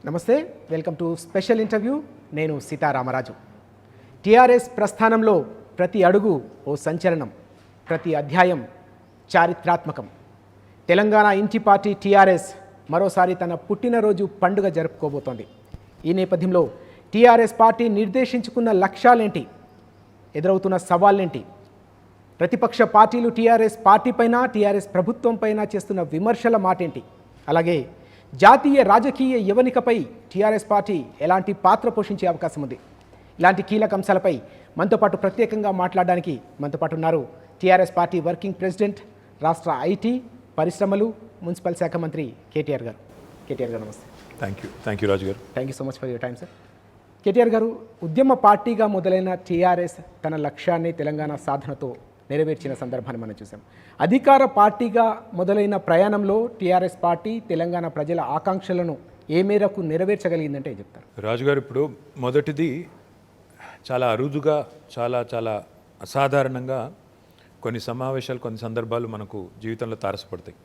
నమస్తే, welcome to special interview. నేను Sitaramaraju. TRS ప్రస్థానంలో ప్రతి అడుగు ఓ సంచలనం, ప్రతి అధ్యాయం చారిత్రాత్మకం. తెలంగాణ ఇంటి పార్టీ టీఆర్ఎస్ మరోసారి తన పుట్టినరోజు పండుగ జరుపుకోబోతోంది. ఈ నేపథ్యంలో టీఆర్ఎస్ పార్టీ నిర్దేశించుకున్న లక్ష్యాలేంటి, ఎదురవుతున్న సవాళ్ళేంటి, ప్రతిపక్ష పార్టీలు టీఆర్ఎస్ పార్టీపైన, టీఆర్ఎస్ ప్రభుత్వంపైన చేస్తున్న విమర్శల మాటేంటి, అలాగే జాతీయ రాజకీయ యవనికపై టీఆర్ఎస్ పార్టీ ఎలాంటి పాత్ర పోషించే అవకాశం ఉంది? ఇలాంటి కీలక అంశాలపై మనతో పాటు ప్రత్యేకంగా మాట్లాడడానికి మనతో పాటు ఉన్నారు టీఆర్ఎస్ పార్టీ వర్కింగ్ ప్రెసిడెంట్, రాష్ట్ర ఐటీ, పరిశ్రమలు, మున్సిపల్ శాఖ మంత్రి కేటీఆర్ గారు. కేటీఆర్ గారు నమస్తే. థ్యాంక్ యూ రాజు గారు. Thank you so much for your time sir. KTR గారు, ఉద్యమ పార్టీగా మొదలైన టీఆర్ఎస్ తన లక్ష్యాన్ని తెలంగాణ సాధనతో నెరవేర్చిన సందర్భాన్ని మనం చూసాం. అధికార పార్టీగా మొదలైన ప్రయాణంలో టీఆర్ఎస్ పార్టీ తెలంగాణ ప్రజల ఆకాంక్షలను ఏ మేరకు నెరవేర్చగలిగిందంటే చెప్తారు? రాజుగారు, ఇప్పుడు మొదటిది చాలా అరుదుగా, చాలా అసాధారణంగా కొన్ని సమావేశాలు, కొన్ని సందర్భాలు మనకు జీవితంలో తారసపడతాయి.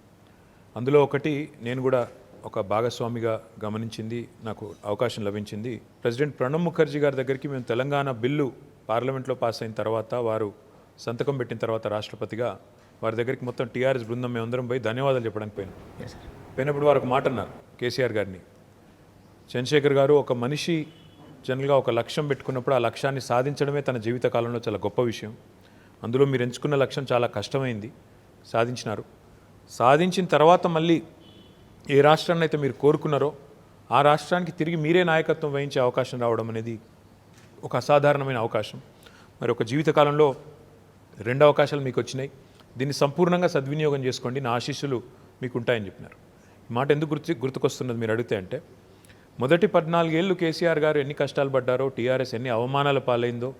అందులో ఒకటి నేను కూడా ఒక భాగస్వామిగా గమనించింది, నాకు అవకాశం లభించింది. ప్రెసిడెంట్ ప్రణబ్ ముఖర్జీ గారి దగ్గరికి మేము తెలంగాణ బిల్లు పార్లమెంట్లో పాస్ అయిన తర్వాత, వారు సంతకం పెట్టిన తర్వాత రాష్ట్రపతిగా వారి దగ్గరికి మొత్తం టీఆర్ఎస్ బృందం మేమందరం పోయి ధన్యవాదాలు చెప్పడానికి పోయినప్పుడు వారు ఒక మాట అన్నారు కేసీఆర్ గారిని. చంద్రశేఖర్ గారు, ఒక మనిషి జనరల్గా ఒక లక్ష్యం పెట్టుకున్నప్పుడు ఆ లక్ష్యాన్ని సాధించడమే తన జీవిత కాలంలో చాలా గొప్ప విషయం. అందులో మీరు ఎంచుకున్న లక్ష్యం చాలా కష్టమైంది, సాధించినారు. సాధించిన తర్వాత మళ్ళీ ఏ రాష్ట్రాన్ని అయితే మీరు కోరుకున్నారో ఆ రాష్ట్రానికి తిరిగి మీరే నాయకత్వం వహించే అవకాశం రావడం అనేది ఒక అసాధారణమైన అవకాశం. మరి ఒక జీవితకాలంలో 2 అవకాశాలు మీకు వచ్చినాయి, దీన్ని సంపూర్ణంగా సద్వినియోగం చేసుకోండి, నా ఆశీస్సులు మీకు ఉంటాయని చెప్పినారు. ఈ మాట ఎందుకు గుర్తుకొస్తున్నది మీరు అడిగితే అంటే, మొదటి 14 ఏళ్ళు కేసీఆర్ గారు ఎన్ని కష్టాలు పడ్డారో, టీఆర్ఎస్ ఎన్ని అవమానాల పాలైందో,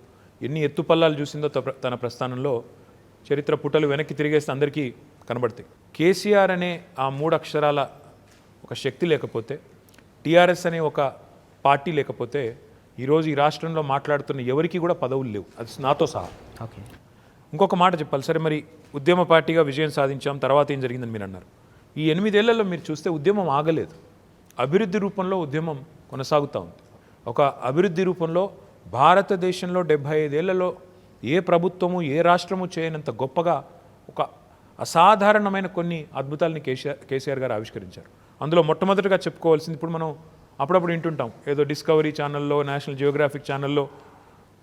ఎన్ని ఎత్తుపల్లాలు చూసిందో తన ప్రస్థానంలో చరిత్ర పుటలు వెనక్కి తిరిగేస్తే అందరికీ కనబడతాయి. కేసీఆర్ అనే ఆ 3 అక్షరాల ఒక శక్తి లేకపోతే, టీఆర్ఎస్ అనే ఒక పార్టీ లేకపోతే ఈరోజు ఈ రాష్ట్రంలో మాట్లాడుతున్న ఎవరికి కూడా పదవులు లేవు, అది నాతో సహా. ఓకే, ఇంకొక మాట చెప్పాలి. సరే, మరి ఉద్యమ పార్టీగా విజయం సాధించాం, తర్వాత ఏం జరిగిందని మీరు అన్నారు. ఈ 8 ఏళ్లలో మీరు చూస్తే ఉద్యమం ఆగలేదు, అభివృద్ధి రూపంలో ఉద్యమం కొనసాగుతూ ఉంది. ఒక అభివృద్ధి రూపంలో భారతదేశంలో 75 ఏళ్లలో ఏ ప్రభుత్వము, ఏ రాష్ట్రము చేయనంత గొప్పగా ఒక అసాధారణమైన కొన్ని అద్భుతాలని కేసీఆర్ గారు ఆవిష్కరించారు. అందులో మొట్టమొదటిగా చెప్పుకోవాల్సింది, ఇప్పుడు మనం అప్పుడప్పుడు వింటుంటాం, ఏదో డిస్కవరీ ఛానల్లో, నేషనల్ జియోగ్రాఫిక్ ఛానల్లో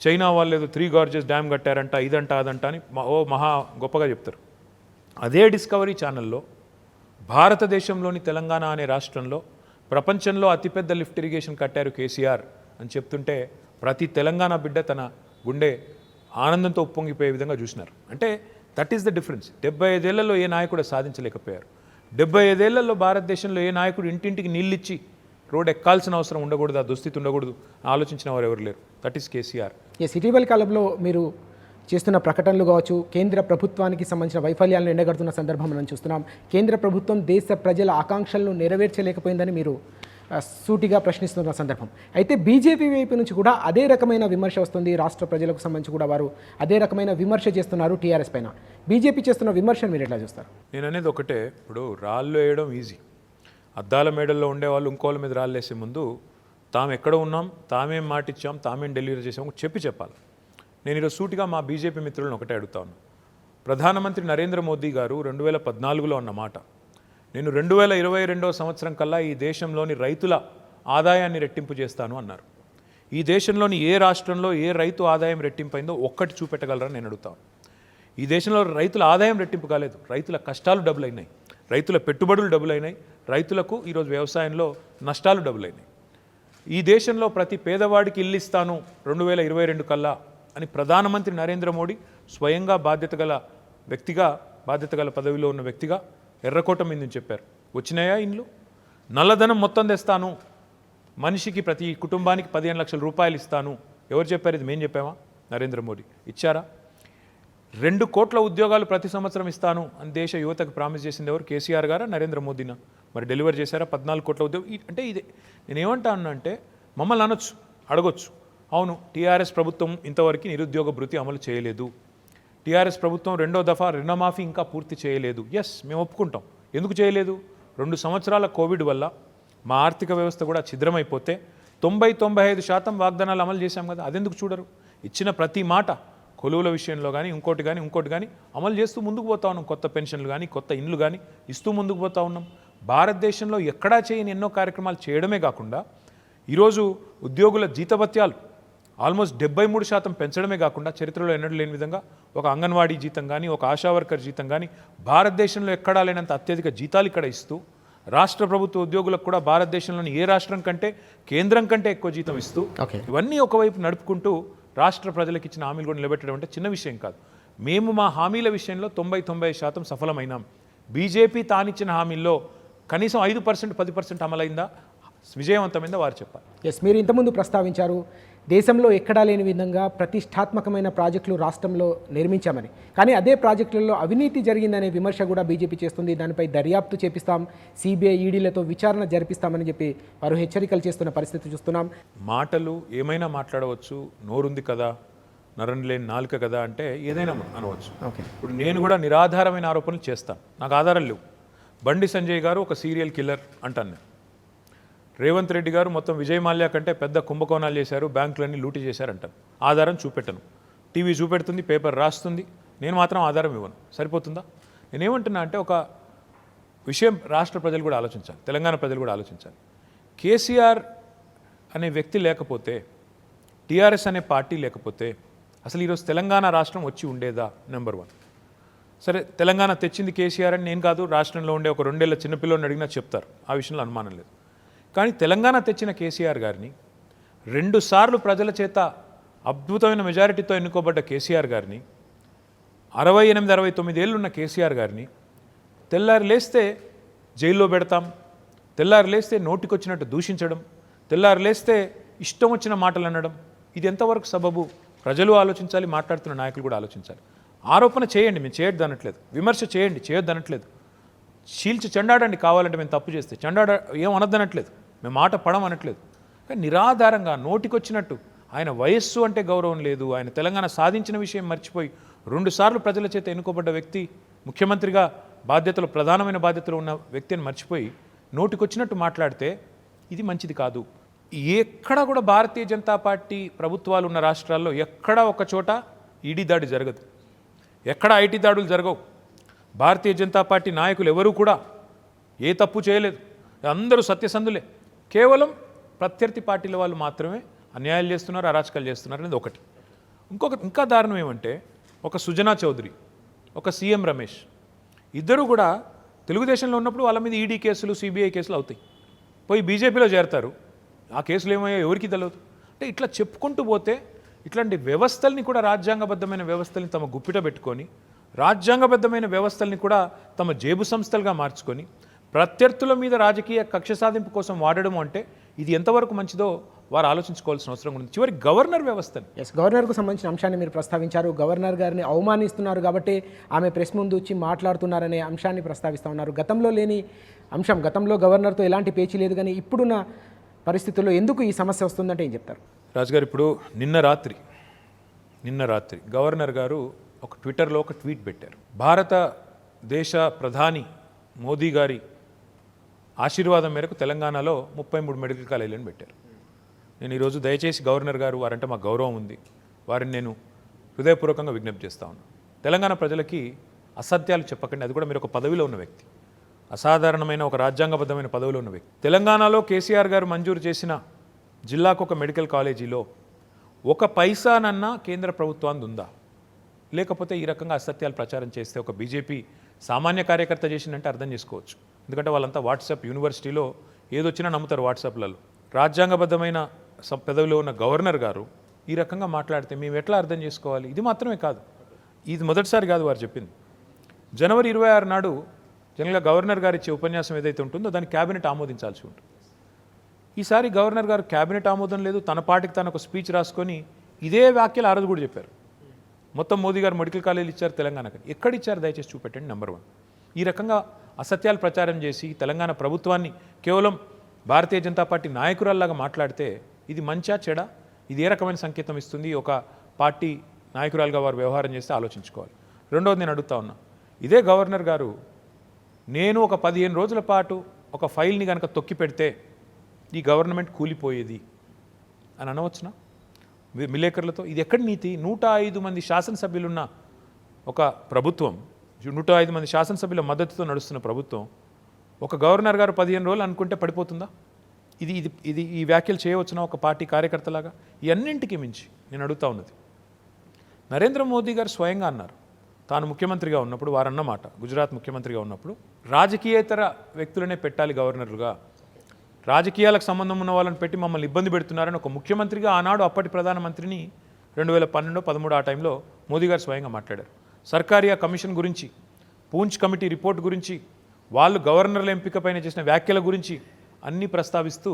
చైనా వాళ్ళు ఏదో 3 గార్జెస్ డ్యామ్ కట్టారంట, ఇదంట అదంట అని మహా గొప్పగా చెప్తారు. అదే డిస్కవరీ ఛానల్లో భారతదేశంలోని తెలంగాణ అనే రాష్ట్రంలో ప్రపంచంలో అతిపెద్ద లిఫ్ట్ ఇరిగేషన్ కట్టారు కేసీఆర్ అని చెప్తుంటే ప్రతి తెలంగాణ బిడ్డ తన గుండె ఆనందంతో ఉప్పొంగిపోయే విధంగా చూసినారు. అంటే దట్ ఈస్ ద డిఫరెన్స్. 75 ఏళ్లలో ఏ నాయకుడు సాధించలేకపోయారు. 75 ఏళ్లలో భారతదేశంలో ఏ నాయకుడు ఇంటింటికి నీళ్ళిచ్చి రోడ్ ఎక్కాల్సిన అవసరం ఉండకూడదు, ఆ దుస్థితి ఉండకూడదు ఆలోచించిన వారు ఎవరు లేరు. That is KCR. ఇటీవల కాలంలో మీరు చేస్తున్న ప్రకటనలు కావచ్చు, కేంద్ర ప్రభుత్వానికి సంబంధించిన వైఫల్యాలను ఎండగడుతున్న సందర్భం మనం చూస్తున్నాం. కేంద్ర ప్రభుత్వం దేశ ప్రజల ఆకాంక్షలను నెరవేర్చలేకపోయిందని మీరు సూటిగా ప్రశ్నిస్తున్న సందర్భం. అయితే బీజేపీ వైపు నుంచి కూడా అదే రకమైన విమర్శ వస్తుంది. రాష్ట్ర ప్రజలకు సంబంధించి కూడా వారు అదే రకమైన విమర్శ చేస్తున్నారు టీఆర్ఎస్ పైన. బీజేపీ చేస్తున్న విమర్శను మీరు ఎట్లా చూస్తారు? నేను అనేది ఒకటే, ఇప్పుడు రాళ్ళు వేయడం ఈజీ. అద్దాల మేడల్లో ఉండేవాళ్ళు ఇంకోళ్ళ మీద రాళ్ళు వేసే ముందు తాము ఎక్కడ ఉన్నాం, తామేం మాట ఇచ్చాం, తామేం డెలివరీ చేసాం చెప్పాలి. నేను ఈరోజు సూటిగా మా బీజేపీ మిత్రులను ఒకటే అడుగుతా ఉన్నాను. ప్రధానమంత్రి నరేంద్ర మోదీ గారు 2014లో అన్న మాట, నేను 2022 సంవత్సరం కల్లా ఈ దేశంలోని రైతుల ఆదాయాన్ని రెట్టింపు చేస్తాను అన్నారు. ఈ దేశంలోని ఏ రాష్ట్రంలో ఏ రైతు ఆదాయం రెట్టింపైందో ఒక్కటి చూపెట్టగలరని నేను అడుగుతాను. ఈ దేశంలో రైతుల ఆదాయం రెట్టింపు కాలేదు, రైతుల కష్టాలు డబుల్ అయినాయి, రైతుల పెట్టుబడులు డబుల్ అయినాయి, రైతులకు ఈరోజు వ్యవసాయంలో నష్టాలు డబుల్ అయినాయి. ఈ దేశంలో ప్రతి పేదవాడికి ఇల్లు ఇస్తాను 2022 కల్లా అని ప్రధానమంత్రి నరేంద్ర మోడీ స్వయంగా బాధ్యత గల పదవిలో ఉన్న వ్యక్తిగా ఎర్రకోట మీద నుంచి చెప్పారు. వచ్చినాయా ఇండ్లు? నల్లధనం మొత్తం తెస్తాను, మనిషికి ప్రతి కుటుంబానికి 15 లక్షల రూపాయలు ఇస్తాను. ఎవరు చెప్పారు? ఇది మేము చెప్పామా? నరేంద్ర మోడీ ఇచ్చారా? 2 కోట్ల ఉద్యోగాలు ప్రతి సంవత్సరం ఇస్తాను అని దేశ యువతకు ప్రామిస్ చేసింది ఎవరు? కేసీఆర్ గారా, నరేంద్ర మోదీనా? మరి డెలివర్ చేశారా? 14 కోట్ల ఉద్యోగం. అంటే ఇదే నేనేమంటాను అంటే, మమ్మల్ని అనొచ్చు, అడగొచ్చు, అవును టీఆర్ఎస్ ప్రభుత్వం ఇంతవరకు నిరుద్యోగ భృతి అమలు చేయలేదు, టీఆర్ఎస్ ప్రభుత్వం 2వ దఫా రుణమాఫీ ఇంకా పూర్తి చేయలేదు. ఎస్, మేము ఒప్పుకుంటాం. ఎందుకు చేయలేదు? 2 సంవత్సరాల కోవిడ్ వల్ల మా ఆర్థిక వ్యవస్థ కూడా ఛిద్రమైపోతే 90-95% వాగ్దానాలు అమలు చేశాం కదా, అదెందుకు చూడరు? ఇచ్చిన ప్రతి మాట కొలువుల విషయంలో కానీ ఇంకోటి కానీ అమలు చేస్తూ ముందుకు పోతా ఉన్నాం. కొత్త పెన్షన్లు కానీ కొత్త ఇండ్లు కానీ ఇస్తూ ముందుకు పోతా ఉన్నాం. భారతదేశంలో ఎక్కడా చేయని ఎన్నో కార్యక్రమాలు చేయడమే కాకుండా ఈరోజు ఉద్యోగుల జీతభత్యాలు ఆల్మోస్ట్ 73% పెంచడమే కాకుండా చరిత్రలో ఎన్నడూ లేని విధంగా ఒక అంగన్వాడీ జీతం కానీ ఒక ఆశా వర్కర్ జీతం కానీ భారతదేశంలో ఎక్కడా లేనంత అత్యధిక జీతాలు ఇక్కడ ఇస్తూ రాష్ట్ర ప్రభుత్వ ఉద్యోగులకు కూడా భారతదేశంలోని ఏ రాష్ట్రం కంటే కేంద్రం కంటే ఎక్కువ జీతం ఇస్తూ ఇవన్నీ ఒకవైపు నడుపుకుంటూ రాష్ట్ర ప్రజలకు ఇచ్చిన హామీలు కూడా నిలబెట్టడం అంటే చిన్న విషయం కాదు. మేము మా హామీల విషయంలో 90-95% సఫలమైనాం. బీజేపీ తానిచ్చిన హామీల్లో కనీసం 5% 10% అమలైందా, విజయవంతమైందా వారు చెప్పాలి. ఎస్, మీరు ఇంతకుముందు ప్రస్తావించారు దేశంలో ఎక్కడా లేని విధంగా ప్రతిష్టాత్మకమైన ప్రాజెక్టులు రాష్ట్రంలో నిర్మించామని. కానీ అదే ప్రాజెక్టులలో అవినీతి జరిగిందనే విమర్శ కూడా బీజేపీ చేస్తుంది. దానిపై దర్యాప్తు చేపిస్తాం, సిబిఐ ఈడీలతో విచారణ జరిపిస్తామని చెప్పి వారు హెచ్చరికలు చేస్తున్న పరిస్థితి చూస్తున్నాం. మాటలు ఏమైనా మాట్లాడవచ్చు, నోరుంది కదా, నరం లేని నాలుక కదా అంటే ఏదైనా అనవచ్చు. ఇప్పుడు నేను కూడా నిరాధారమైన ఆరోపణలు చేస్తాను, నాకు ఆధారాలు లేవు. బండి సంజయ్ గారు ఒక సీరియల్ కిల్లర్ అంటాను నేను. రేవంత్ రెడ్డి గారు మొత్తం విజయ్ మాల్యా కంటే పెద్ద కుంభకోణాలు చేశారు, బ్యాంకులన్నీ లూటీ చేశారంటాను. ఆధారం చూపెట్టను. టీవీ చూపెడుతుంది, పేపర్ రాస్తుంది, నేను మాత్రం ఆధారం ఇవ్వను. సరిపోతుందా? నేనేమంటున్నా అంటే ఒక విషయం రాష్ట్ర ప్రజలు కూడా ఆలోచించాలి, తెలంగాణ ప్రజలు కూడా ఆలోచించాలి. కేసీఆర్ అనే వ్యక్తి లేకపోతే, టీఆర్ఎస్ అనే పార్టీ లేకపోతే అసలు ఈరోజు తెలంగాణ రాష్ట్రం వచ్చి ఉండేదా? నెంబర్ 1. సరే, తెలంగాణ తెచ్చింది కేసీఆర్ అని నేను కాదు, రాష్ట్రంలో ఉండే ఒక 2 ఏళ్ల చిన్నపిల్లని అడిగినా చెప్తారు, ఆ విషయంలో అనుమానం లేదు. కానీ తెలంగాణ తెచ్చిన కేసీఆర్ గారిని 2 సార్లు ప్రజల చేత అద్భుతమైన మెజారిటీతో ఎన్నుకోబడ్డ కేసీఆర్ గారిని 68-69 ఏళ్ళున్న కేసీఆర్ గారిని తెల్లారి లేస్తే జైల్లో పెడతాం, తెల్లారి లేస్తే నోటికొచ్చినట్టు దూషించడం, తెల్లారి లేస్తే ఇష్టం వచ్చిన మాటలు అనడం, ఇది ఎంతవరకు సబబు? ప్రజలు ఆలోచించాలి, మాట్లాడుతున్న నాయకులు కూడా ఆలోచించాలి. ఆరోపణ చేయండి, మేము చేయొద్దు అనట్లేదు, విమర్శ చేయండి, చేయొద్దు అనట్లేదు, చీల్చి చెండాడండి కావాలంటే మేము తప్పు చేస్తే, చెండాడ ఏం అనొద్దనట్లేదు, మేము మాట పడం అనట్లేదు. కానీ నిరాధారంగా నోటికొచ్చినట్టు ఆయన వయస్సు అంటే గౌరవం లేదు, ఆయన తెలంగాణ సాధించిన విషయం మర్చిపోయి 2 సార్లు ప్రజల చేత ఎన్నుకోబడ్డ వ్యక్తి, ముఖ్యమంత్రిగా బాధ్యతలు ప్రధానమైన బాధ్యతలు ఉన్న వ్యక్తిని మర్చిపోయి నోటికొచ్చినట్టు మాట్లాడితే ఇది మంచిది కాదు. ఎక్కడ కూడా భారతీయ జనతా పార్టీ ప్రభుత్వాలు ఉన్న రాష్ట్రాల్లో ఎక్కడా ఒక చోట ఈడీ దాడి జరగదు, ఎక్కడ ఐటీ దాడులు జరగవు. భారతీయ జనతా పార్టీ నాయకులు ఎవరూ కూడా ఏ తప్పు చేయలేదు, అందరూ సత్యసంధులే. కేవలం ప్రత్యర్థి పార్టీల వాళ్ళు మాత్రమే అన్యాయాలు చేస్తున్నారు, అరాచకాలు చేస్తున్నారు అనేది ఒకటి. ఇంకా దారుణం ఏమంటే ఒక సుజనా చౌదరి, ఒక సీఎం రమేష్ ఇద్దరు కూడా తెలుగుదేశంలో ఉన్నప్పుడు వాళ్ళ మీద ఈడీ కేసులు, సిబిఐ కేసులు అవుతాయి, పోయి బీజేపీలో చేరతారు, ఆ కేసులు ఏమయ్యో ఎవరికి తెలియదు. అంటే ఇట్లా చెప్పుకుంటూ పోతే ఇట్లాంటి వ్యవస్థల్ని కూడా, రాజ్యాంగబద్ధమైన వ్యవస్థల్ని తమ గుప్పిట పెట్టుకొని, రాజ్యాంగబద్ధమైన వ్యవస్థల్ని కూడా తమ జేబు సంస్థలుగా మార్చుకొని ప్రత్యర్థుల మీద రాజకీయ కక్ష సాధింపు కోసం వాడడం అంటే ఇది ఎంతవరకు మంచిదో వారు ఆలోచించుకోవాల్సిన అవసరం ఉంది. చివరి గవర్నర్ వ్యవస్థని, గవర్నర్కు సంబంధించిన అంశాన్ని మీరు ప్రస్తావించారు. గవర్నర్ గారిని అవమానిస్తున్నారు కాబట్టి ఆమె ప్రెస్ ముందు వచ్చి మాట్లాడుతున్నారనే అంశాన్ని ప్రస్తావిస్తూ ఉన్నారు. గతంలో లేని అంశం, గతంలో గవర్నర్తో ఎలాంటి పేచీ లేదు, కానీ ఇప్పుడున్న పరిస్థితుల్లో ఎందుకు ఈ సమస్య వస్తుందంటే ఏం చెప్తారు? రాజుగారు, ఇప్పుడు నిన్న రాత్రి గవర్నర్ గారు ఒక ట్విట్టర్లో ఒక ట్వీట్ పెట్టారు. భారతదేశ ప్రధాని మోదీ గారి ఆశీర్వాదం మేరకు తెలంగాణలో 33 మెడికల్ కాలేజీలను పెట్టారు. నేను ఈరోజు దయచేసి గవర్నర్ గారు, వారంటే మాకు గౌరవం ఉంది, వారిని నేను హృదయపూర్వకంగా విజ్ఞప్తి చేస్తా ఉన్నాను. తెలంగాణ ప్రజలకి అసత్యాలు చెప్పకండి. అది కూడా మీరు ఒక పదవిలో ఉన్న వ్యక్తి, అసాధారణమైన ఒక రాజ్యాంగబద్ధమైన పదవిలో ఉన్న వ్యక్తి. తెలంగాణలో కేసీఆర్ గారు మంజూరు చేసిన జిల్లాకు ఒక మెడికల్ కాలేజీలో 1 పైసానన్నా కేంద్ర ప్రభుత్వానికి ఉందా? లేకపోతే ఈ రకంగా అసత్యాలు ప్రచారం చేస్తే ఒక బీజేపీ సామాన్య కార్యకర్త చేసిందంటే అర్థం చేసుకోవచ్చు. ఎందుకంటే వాళ్ళంతా వాట్సాప్ యూనివర్సిటీలో ఏదొచ్చినా నమ్ముతారు వాట్సాప్లలో. రాజ్యాంగబద్ధమైన పదవిలో ఉన్న గవర్నర్ గారు ఈ రకంగా మాట్లాడితే మేము ఎట్లా అర్థం చేసుకోవాలి? ఇది మాత్రమే కాదు, ఇది మొదటిసారి కాదు వారు చెప్పింది. జనవరి 26 నాడు జనరల్గా గవర్నర్ గారు ఇచ్చే ఉపన్యాసం ఏదైతే ఉంటుందో దాన్ని క్యాబినెట్ ఆమోదించాల్సి ఉంటుంది. ఈసారి గవర్నర్ గారు క్యాబినెట్ ఆమోదం లేదు, తన పాటికి తన ఒక స్పీచ్ రాసుకొని ఇదే వ్యాఖ్యలు ఆ రోజు కూడా చెప్పారు. మొత్తం మోదీ గారు మెడికల్ కాలేజీలు ఇచ్చారు తెలంగాణకి, ఎక్కడ ఇచ్చారు దయచేసి చూపెట్టండి. నెంబర్ 1. ఈ రకంగా అసత్యాలు ప్రచారం చేసి తెలంగాణ ప్రభుత్వాన్ని కేవలం భారతీయ జనతా పార్టీ నాయకురాల్లాగా మాట్లాడితే ఇది మంచా చెడా? ఇది ఏ రకమైన సంకేతం ఇస్తుంది? ఒక పార్టీ నాయకురాలుగా వారు వ్యవహారం చేస్తే ఆలోచించుకోవాలి. రెండవది నేను అడుగుతా ఉన్నా, ఇదే గవర్నర్ గారు నేను ఒక 15 రోజుల పాటు ఒక ఫైల్ని కనుక తొక్కి పెడితే ఈ గవర్నమెంట్ కూలిపోయేది అని అనవచ్చునా విలేకరులతో? ఇది ఎక్కడి నీతి? 105 మంది శాసనసభ్యులున్న ఒక ప్రభుత్వం, 105 మంది శాసనసభ్యుల మద్దతుతో నడుస్తున్న ప్రభుత్వం, ఒక గవర్నర్ గారు 15 రోజులు అనుకుంటే పడిపోతుందా? ఇది ఇది ఇది ఈ వ్యాఖ్యలు చేయవచ్చునా ఒక పార్టీ కార్యకర్తలాగా? ఇవన్నింటికి మించి నేను అడుగుతా ఉన్నది, నరేంద్ర మోదీ గారు స్వయంగా అన్నారు, తాను ముఖ్యమంత్రిగా ఉన్నప్పుడు, వారన్నమాట గుజరాత్ ముఖ్యమంత్రిగా ఉన్నప్పుడు, రాజకీయేతర వ్యక్తులనే పెట్టాలి గవర్నర్లుగా, రాజకీయాలకు సంబంధం ఉన్న వాళ్ళని పెట్టి మమ్మల్ని ఇబ్బంది పెడుతున్నారని ఒక ముఖ్యమంత్రిగా ఆనాడు అప్పటి ప్రధానమంత్రిని 2012-13 ఆ టైంలో మోదీ గారు స్వయంగా మాట్లాడారు. సర్కారియా కమిషన్ గురించి, పూంచ్ కమిటీ రిపోర్ట్ గురించి, వాళ్ళు గవర్నర్ల ఎంపిక పైన చేసిన వ్యాఖ్యల గురించి అన్నీ ప్రస్తావిస్తూ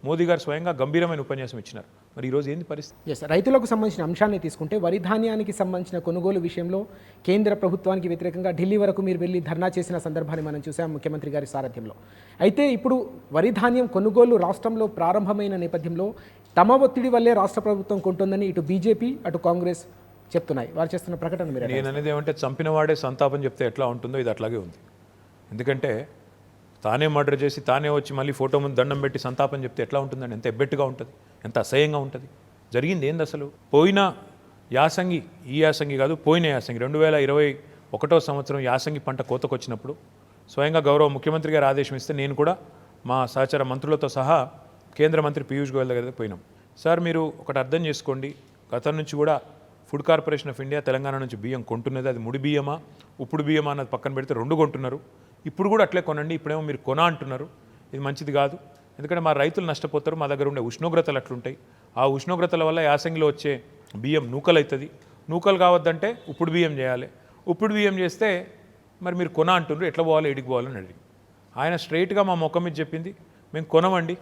మోదీ గారు స్వయంగా గంభీరమైన ఉపన్యాసం ఇచ్చినారు. మరి ఈరోజు ఏంది పరిస్థితి? ఎస్, రైతులకు సంబంధించిన అంశాన్ని తీసుకుంటే వరి ధాన్యానికి సంబంధించిన కొనుగోలు విషయంలో కేంద్ర ప్రభుత్వానికి వ్యతిరేకంగా ఢిల్లీ వరకు మీరు వెళ్ళి ధర్నా చేసిన సందర్భాన్ని మనం చూసాం ముఖ్యమంత్రి గారి సారథ్యంలో. అయితే ఇప్పుడు వరి ధాన్యం కొనుగోలు రాష్ట్రంలో ప్రారంభమైన నేపథ్యంలో తమ ఒత్తిడి వల్లే రాష్ట్ర ప్రభుత్వం కొంటుందని ఇటు బీజేపీ అటు కాంగ్రెస్ చెప్తున్నాయి. వారు చేస్తున్న ప్రకటన మీరు నేను అనేది ఏమంటే, చంపిన వాడే సంతాపం చెప్తే ఎట్లా ఉంటుందో ఇది అట్లాగే ఉంది. ఎందుకంటే తానే మర్డర్ చేసి తానే వచ్చి మళ్ళీ ఫోటో ముందు దండం పెట్టి సంతాపం చెప్తే ఎట్లా ఉంటుందండి? ఎంత ఎబ్బెట్టుగా ఉంటుంది, ఎంత అసహ్యంగా ఉంటుంది. జరిగింది ఏంది అసలు? పోయిన యాసంగి, ఈ యాసంగి కాదు, పోయిన యాసంగి 2021 సంవత్సరం యాసంగి పంట కోతకొచ్చినప్పుడు స్వయంగా గౌరవ ముఖ్యమంత్రి గారు ఆదేశం ఇస్తే నేను కూడా మా సహచర మంత్రులతో సహా కేంద్ర మంత్రి పీయూష్ గోయల్ దగ్గరికి పోయినాం. సార్, మీరు ఒకటి అర్థం చేసుకోండి, గతం నుంచి కూడా food corporation of India Telangana నుంచి బియ్యం కొంటున్నది, అది ముడి బియ్యమా ఉప్పుడు బియ్యమా అన్నది పక్కన పెడితే 2 కొంటున్నారు. ఇప్పుడు కూడా అట్లే కొనండి, ఇప్పుడేమో మీరు కొన అంటున్నారు. ఇది మంచిది కాదు, ఎందుకంటే మా రైతులు నష్టపోతారు. మా దగ్గర ఉండే ఉష్ణోగ్రతలు అట్లుంటాయి. ఆ ఉష్ణోగ్రతల వల్ల యాసంగిలో వచ్చే బియ్యం నూకలు అవుతుంది. నూకలు కావద్దంటే ఉప్పుడు బియ్యం చేయాలి. ఉప్పుడు బియ్యం చేస్తే మరి మీరు కొన అంటున్నారు, ఎట్లా పోవాలి, ఎడికి పోవాలని అడిగి ఆయన స్ట్రైట్గా మా ముఖం మీద చెప్పింది, మేము కొనమండి,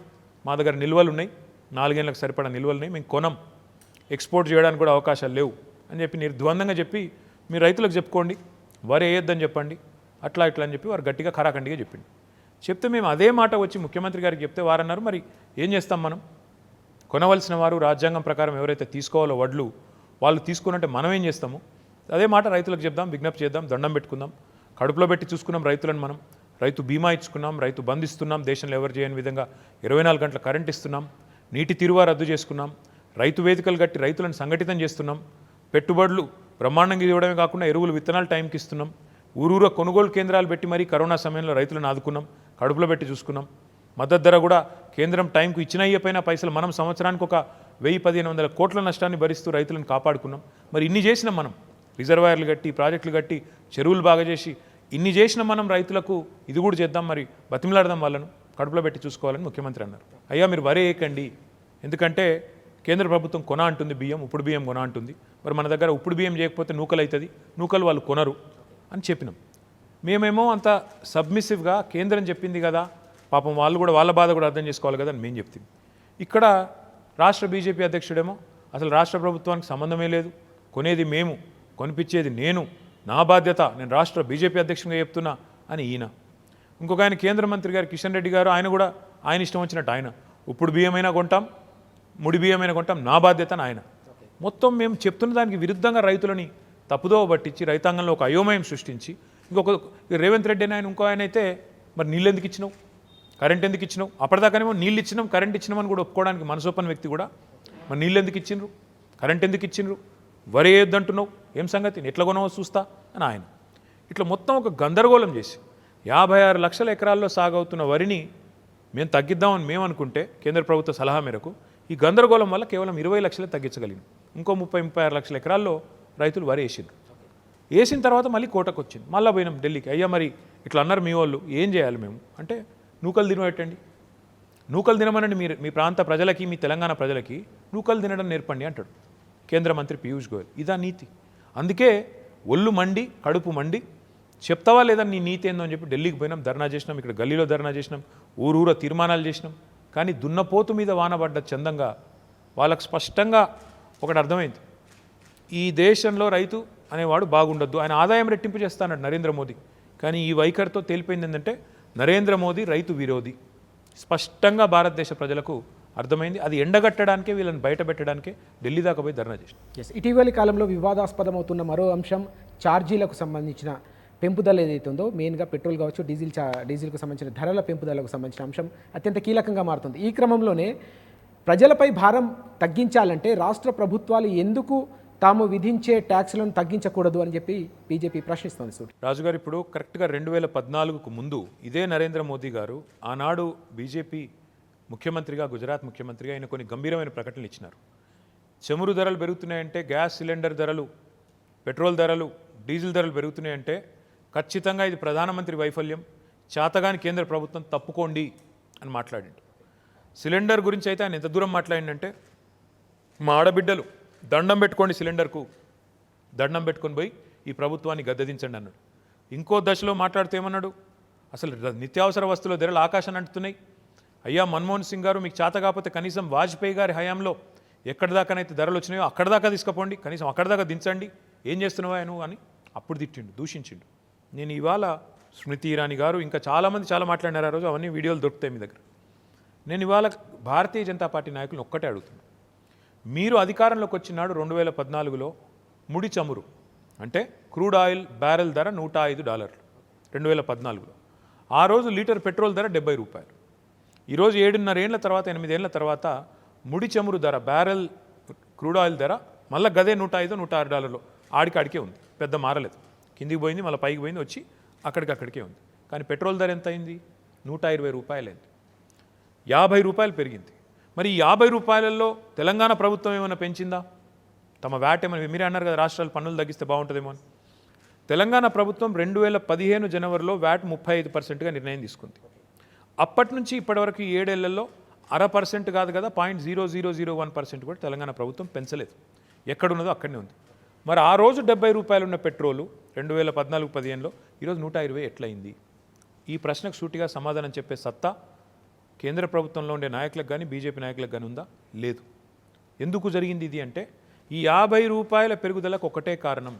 మా దగ్గర నిల్వలు ఉన్నాయి, 4 ఏళ్ళకి సరిపడా నిల్వలు ఉన్నాయి, మేము కొనం, ఎక్స్పోర్ట్ చేయడానికి కూడా అవకాశాలు లేవు అని చెప్పి నిర్ద్వందంగా చెప్పి, మీరు రైతులకు చెప్పుకోండి, వరి వేయొద్దని చెప్పండి, అట్లా ఇట్లా అని చెప్పి వారు గట్టిగా ఖరాఖండిగా చెప్పింది. చెప్తే మేము అదే మాట వచ్చి ముఖ్యమంత్రి గారికి చెప్తే వారన్నారు, మరి ఏం చేస్తాం, మనం కొనవలసిన వారు రాజ్యాంగం ప్రకారం ఎవరైతే తీసుకోవాలో వడ్లు వాళ్ళు తీసుకున్నట్టే మనం ఏం చేస్తాము, అదే మాట రైతులకు చెప్దాం, విజ్ఞప్తి చేద్దాం, దండం పెట్టుకుందాం, కడుపులో పెట్టి చూసుకున్నాం రైతులను. మనం రైతు బీమా ఇచ్చుకున్నాం, రైతు బంద్ ఇస్తున్నాం, దేశంలో ఎవరు చేయని విధంగా 24 గంటల కరెంట్ ఇస్తున్నాం, నీటి తీరువా రద్దు చేసుకున్నాం, రైతు వేదికలు కట్టి రైతులను సంఘటితం చేస్తున్నాం, పెట్టుబడులు బ్రహ్మాండంగా ఇవ్వడమే కాకుండా ఎరువులు విత్తనాలు టైంకి ఇస్తున్నాం, ఊరూర కొనుగోలు కేంద్రాలు పెట్టి మరీ కరోనా సమయంలో రైతులను ఆదుకున్నాం, కడుపులో పెట్టి చూసుకున్నాం, మద్దతు ధర కూడా కేంద్రం టైంకు ఇచ్చిన అయ్యపోయిన పైసలు మనం సంవత్సరానికి ఒక 1000-1500 కోట్ల నష్టాన్ని భరిస్తూ రైతులను కాపాడుకున్నాం. మరి ఇన్ని చేసినాం మనం, రిజర్వాయర్లు కట్టి, ప్రాజెక్టులు కట్టి, చెరువులు బాగా చేసి, ఇన్ని చేసిన మనం రైతులకు ఇది కూడా చేద్దాం, మరి బతిమలాడదాం, వాళ్ళను కడుపులో పెట్టి చూసుకోవాలని ముఖ్యమంత్రి అన్నారు. అయ్యా, మీరు వరి వేయకండి, ఎందుకంటే కేంద్ర ప్రభుత్వం కొన అంటుంది, బియ్యం ఉప్పుడు బియ్యం కొన అంటుంది, మరి మన దగ్గర ఉప్పుడు బియ్యం చేయకపోతే నూకలు అవుతుంది, నూకలు వాళ్ళు కొనరు అని చెప్పినాం. మేమేమో అంత సబ్మిసివ్గా కేంద్రం చెప్పింది కదా, పాపం వాళ్ళు కూడా వాళ్ళ బాధ కూడా అర్థం చేసుకోవాలి కదా అని మేము చెప్తాం. ఇక్కడ రాష్ట్ర బీజేపీ అధ్యక్షుడేమో అసలు రాష్ట్ర ప్రభుత్వానికి సంబంధమే లేదు, కొనేది మేము, కొనిపించేది నేను, నా బాధ్యత, నేను రాష్ట్ర బీజేపీ అధ్యక్షునిగా చెప్తున్నా అని ఈయన. ఇంకొక ఆయన కేంద్ర మంత్రి గారు కిషన్ రెడ్డి గారు, ఆయన కూడా ఆయన ఇష్టం వచ్చినట్టు ఆయన ఉప్పుడు బియ్యమైనా కొంటాం, ముడి బియ్యమైనా కొంటాం, నా బాధ్యత అని ఆయన. మొత్తం మేము చెప్తున్న దానికి విరుద్ధంగా రైతులని తప్పుదోవ పట్టించి రైతాంగంలో ఒక అయోమయం సృష్టించి, ఇంకొక రేవంత్ రెడ్డి అని ఆయన ఇంకో ఆయన అయితే, మరి నీళ్ళు ఎందుకు ఇచ్చినావు, కరెంట్ ఎందుకు ఇచ్చినావు, అప్పటిదాకానేమో నీళ్ళు ఇచ్చినాం కరెంట్ ఇచ్చినామని కూడా ఒప్పుకోవడానికి మనసొప్పని వ్యక్తి కూడా, మరి నీళ్ళు ఎందుకు ఇచ్చిండ్రు, కరెంట్ ఎందుకు ఇచ్చిండ్రు, వరి వేయొద్దంటున్నావు, ఏం సంగతి, ఎట్లా కొనవో చూస్తా అని ఆయన. ఇట్లా మొత్తం ఒక గందరగోళం చేసి 56 లక్షల ఎకరాల్లో సాగవుతున్న వరిని మేము తగ్గిద్దామని మేము అనుకుంటే కేంద్ర ప్రభుత్వ సలహా మేరకు ఈ గందరగోళం వల్ల కేవలం 20 లక్షలే తగ్గించగలిగినాం. ఇంకో 30-36 లక్షల ఎకరాల్లో రైతులు వరి వేసిండ్రు. వేసిన తర్వాత మళ్ళీ కోటకు వచ్చింది, మళ్ళీ పోయినాం ఢిల్లీకి. అయ్యా, మరి ఇట్లా అన్నారు మీ వాళ్ళు, ఏం చేయాలి మేము అంటే, నూకలు తినబెట్టండి, నూకలు తినమనండి, మీ ప్రాంత ప్రజలకి, మీ తెలంగాణ ప్రజలకి నూకలు తినడం నేర్పండి అంటాడు కేంద్ర మంత్రి పీయూష్ గోయల్. ఇదా నీతి? అందుకే ఒళ్ళు మండి, కడుపు మండి, చెప్తావా లేదా నీ నీతి ఏందో అని చెప్పి ఢిల్లీకి పోయినాం, ధర్నా చేసినాం, ఇక్కడ గల్లీలో ధర్నా చేసినాం, ఊరూర తీర్మానాలు చేసినాం. కానీ దున్నపోతు మీద వానబడ్డ చందంగా వాళ్ళకు స్పష్టంగా ఒకటి అర్థమైంది, ఈ దేశంలో రైతు అనేవాడు బాగుండొద్దు, ఆయన ఆదాయం రెట్టింపు చేస్తానన్నాడు నరేంద్ర మోదీ. కానీ ఈ వైఖరితో తేలిపోయింది ఏంటంటే నరేంద్ర మోదీ రైతు విరోధి, స్పష్టంగా భారతదేశ ప్రజలకు అర్థమైంది. అది ఎండగట్టడానికే, వీళ్ళని బయట పెట్టడానికే ఢిల్లీ దాకా పోయి ధర్నా చేసి. ఇటీవలి కాలంలో వివాదాస్పదమవుతున్న మరో అంశం ఛార్జీలకు సంబంధించిన పెంపుదల ఏదైతే ఉందో మెయిన్గా పెట్రోల్ కావచ్చు డీజిల్కు సంబంధించిన ధరల పెంపుదలకు సంబంధించిన అంశం అత్యంత కీలకంగా మారుతుంది. ఈ క్రమంలోనే ప్రజలపై భారం తగ్గించాలంటే రాష్ట్ర ప్రభుత్వాలు ఎందుకు తాము విధించే ట్యాక్స్లను తగ్గించకూడదు అని చెప్పి బీజేపీ ప్రశ్నిస్తోంది. సూటి రాజుగారు ఇప్పుడు కరెక్ట్గా 2014కు ముందు ఇదే నరేంద్ర మోదీ గారు ఆనాడు బీజేపీ ముఖ్యమంత్రిగా, గుజరాత్ ముఖ్యమంత్రిగా ఆయన కొన్ని గంభీరమైన ప్రకటనలు ఇచ్చినారు. చమురు ధరలు పెరుగుతున్నాయంటే, గ్యాస్ సిలిండర్ ధరలు, పెట్రోల్ ధరలు, డీజిల్ ధరలు పెరుగుతున్నాయంటే ఖచ్చితంగా ఇది ప్రధానమంత్రి వైఫల్యం, చేతగాని కేంద్ర ప్రభుత్వం తప్పుకోండి అని మాట్లాడిండు. సిలిండర్ గురించి అయితే ఆయన ఎంత దూరం మాట్లాడిండంటే, మా ఆడబిడ్డలు దండం పెట్టుకోండి, సిలిండర్కు దండం పెట్టుకొని పోయి ఈ ప్రభుత్వాన్ని గద్దెదించండి అన్నాడు. ఇంకో దశలో మాట్లాడితే ఏమన్నాడు, అసలు నిత్యావసర వస్తువుల ధరలు ఆకాశాన్ని అంటున్నాయి. అయ్యా మన్మోహన్ సింగ్ గారు, మీకు చేత కాకపోతే కనీసం వాజ్పేయి గారి హయాంలో ఎక్కడి దాకానైతే ధరలు వచ్చినాయో అక్కడ దాకా తీసుకుపోండి, కనీసం అక్కడ దాకా దించండి, ఏం చేస్తున్నావా నువ్వు అని అప్పుడు తిట్టిండు, దూషించిండు. నేను ఇవాళ స్మృతి ఇరానీ గారు ఇంకా చాలామంది చాలా మాట్లాడినారు ఆ రోజు, అవన్నీ వీడియోలు దొరుకుతాయి మీ దగ్గర. నేను ఇవాళ భారతీయ జనతా పార్టీ నాయకులను ఒక్కటే అడుగుతున్నాను, మీరు అధికారంలోకి వచ్చినాడు 2014లో ముడి చమురు అంటే క్రూడ్ ఆయిల్ బ్యారెల్ ధర $105 2014లో. ఆ రోజు లీటర్ పెట్రోల్ ధర $70. ఈరోజు 7.5 ఏళ్ల తర్వాత, 8 ఏళ్ల తర్వాత ముడి చమురు ధర, బ్యారెల్ క్రూడ్ ఆయిల్ ధర మళ్ళీ గదే $105, $106 ఆడికాడికే ఉంది, పెద్ద మారలేదు. కిందికి పోయింది, మళ్ళీ పైకి పోయింది, వచ్చి అక్కడికే ఉంది. కానీ పెట్రోల్ ధర ఎంత అయింది? $120 అయింది, $50 పెరిగింది. మరి ఈ $50 తెలంగాణ ప్రభుత్వం ఏమైనా పెంచిందా? తమ వ్యాట్ ఏమైనా, మీరే అన్నారు కదా రాష్ట్రాలు పన్నులు తగ్గిస్తే బాగుంటుందేమో అని. తెలంగాణ ప్రభుత్వం 2015 జనవరిలో వ్యాట్ 35%గా నిర్ణయం తీసుకుంది. అప్పటి నుంచి ఇప్పటివరకు 7 ఏళ్లలో 0.5% కాదు కదా, 0.0001% కూడా తెలంగాణ ప్రభుత్వం పెంచలేదు. ఎక్కడున్నదో అక్కడనే ఉంది. మరి ఆ రోజు $70 ఉన్న పెట్రోలు 2014-15లో ఈరోజు 120 ఎట్లయింది? ఈ ప్రశ్నకు సూటిగా సమాధానం చెప్పే సత్తా కేంద్ర ప్రభుత్వంలో ఉండే నాయకులకు కానీ, బీజేపీ నాయకులకు కానీ ఉందా? లేదు. ఎందుకు జరిగింది ఇది అంటే, ఈ $50 పెరుగుదలకు ఒకటే కారణం,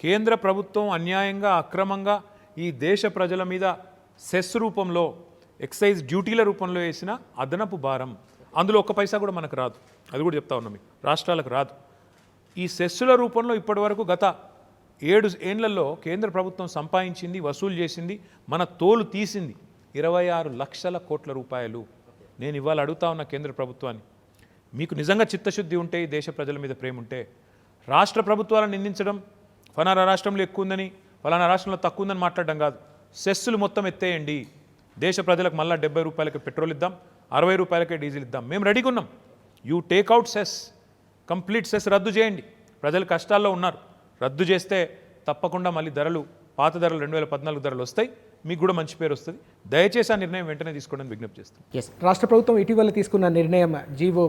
కేంద్ర ప్రభుత్వం అన్యాయంగా, అక్రమంగా ఈ దేశ ప్రజల మీద సెస్ రూపంలో, ఎక్సైజ్ డ్యూటీల రూపంలో వేసిన అదనపు భారం. అందులో ఒక్క పైసా కూడా మనకు రాదు, అది కూడా చెప్తా ఉన్నాం, మీకు రాష్ట్రాలకు రాదు. ఈ సెస్సుల రూపంలో ఇప్పటివరకు గత 7 ఏళ్లలో కేంద్ర ప్రభుత్వం సంపాదించింది, వసూలు చేసింది, మన తోలు తీసింది 26 లక్షల కోట్ల రూపాయలు. నేను ఇవాళ అడుగుతా ఉన్న కేంద్ర ప్రభుత్వాన్ని, మీకు నిజంగా చిత్తశుద్ధి ఉంటే, ఈ దేశ ప్రజల మీద ప్రేమ ఉంటే, రాష్ట్ర ప్రభుత్వాలను నిందించడం, ఫలానా రాష్ట్రంలో ఎక్కువ ఉందని, ఫలానా రాష్ట్రంలో తక్కువ ఉందని మాట్లాడడం కాదు. సెస్సులు మొత్తం ఎత్తేయండి, దేశ ప్రజలకు మళ్ళీ $70 పెట్రోల్ ఇద్దాం, $60 డీజిల్ ఇద్దాం, మేము రెడీగా ఉన్నాం. You take out cess, complete cess రద్దు చేయండి. ప్రజలు కష్టాల్లో ఉన్నారు, రద్దు చేస్తే తప్పకుండా మళ్ళీ ధరలు, పాత ధరలు 2014 ధరలు వస్తాయి, మీకు కూడా మంచి పేరు వస్తుంది. దయచేసి ఆ నిర్ణయం వెంటనే తీసుకోవడానికి విజ్ఞప్తి చేస్తాం. ఎస్, రాష్ట్ర ప్రభుత్వం ఇటీవల తీసుకున్న నిర్ణయం జీవో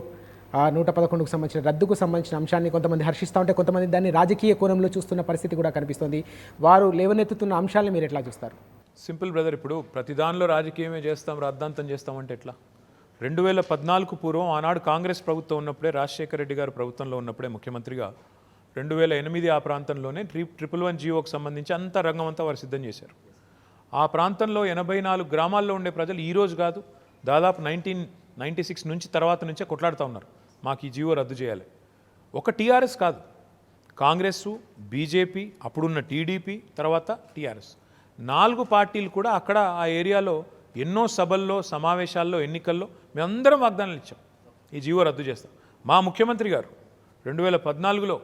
111కు సంబంధించిన రద్దుకు సంబంధించిన అంశాన్ని కొంతమంది హర్షిస్తూ ఉంటే, కొంతమంది దాన్ని రాజకీయ కోణంలో చూస్తున్న పరిస్థితి కూడా కనిపిస్తుంది. వారు లేవనెత్తుతున్న అంశాలను మీరు ఎట్లా చూస్తారు? సింపుల్ బ్రదర్, ఇప్పుడు ప్రతి దానిలో రాజకీయమే చేస్తాం, రాద్ధాంతం చేస్తామంటే ఎట్లా? 2014కు పూర్వం ఆనాడు కాంగ్రెస్ ప్రభుత్వం ఉన్నప్పుడే, రాజశేఖర రెడ్డి గారు ప్రభుత్వంలో ఉన్నప్పుడే ముఖ్యమంత్రిగా 2008 ఆ ప్రాంతంలోనే 111 జీవోకి సంబంధించి అంత రంగం అంతా వారు సిద్ధం చేశారు. ఆ ప్రాంతంలో 84 గ్రామాల్లో ఉండే ప్రజలు ఈరోజు కాదు, దాదాపు 1996 నుంచి తర్వాత నుంచే కొట్లాడుతూ ఉన్నారు, మాకు ఈ జీవో రద్దు చేయాలి. ఒక టీఆర్ఎస్ కాదు, కాంగ్రెస్, బీజేపీ, అప్పుడున్న టీడీపీ, తర్వాత టీఆర్ఎస్, 4 పార్టీలు కూడా అక్కడ ఆ ఏరియాలో ఎన్నో సభల్లో, సమావేశాల్లో, ఎన్నికల్లో మేమందరం వాగ్దానాలు ఇచ్చాం, ఈ జీవో రద్దు చేస్తాం. మా ముఖ్యమంత్రి గారు 2014లో,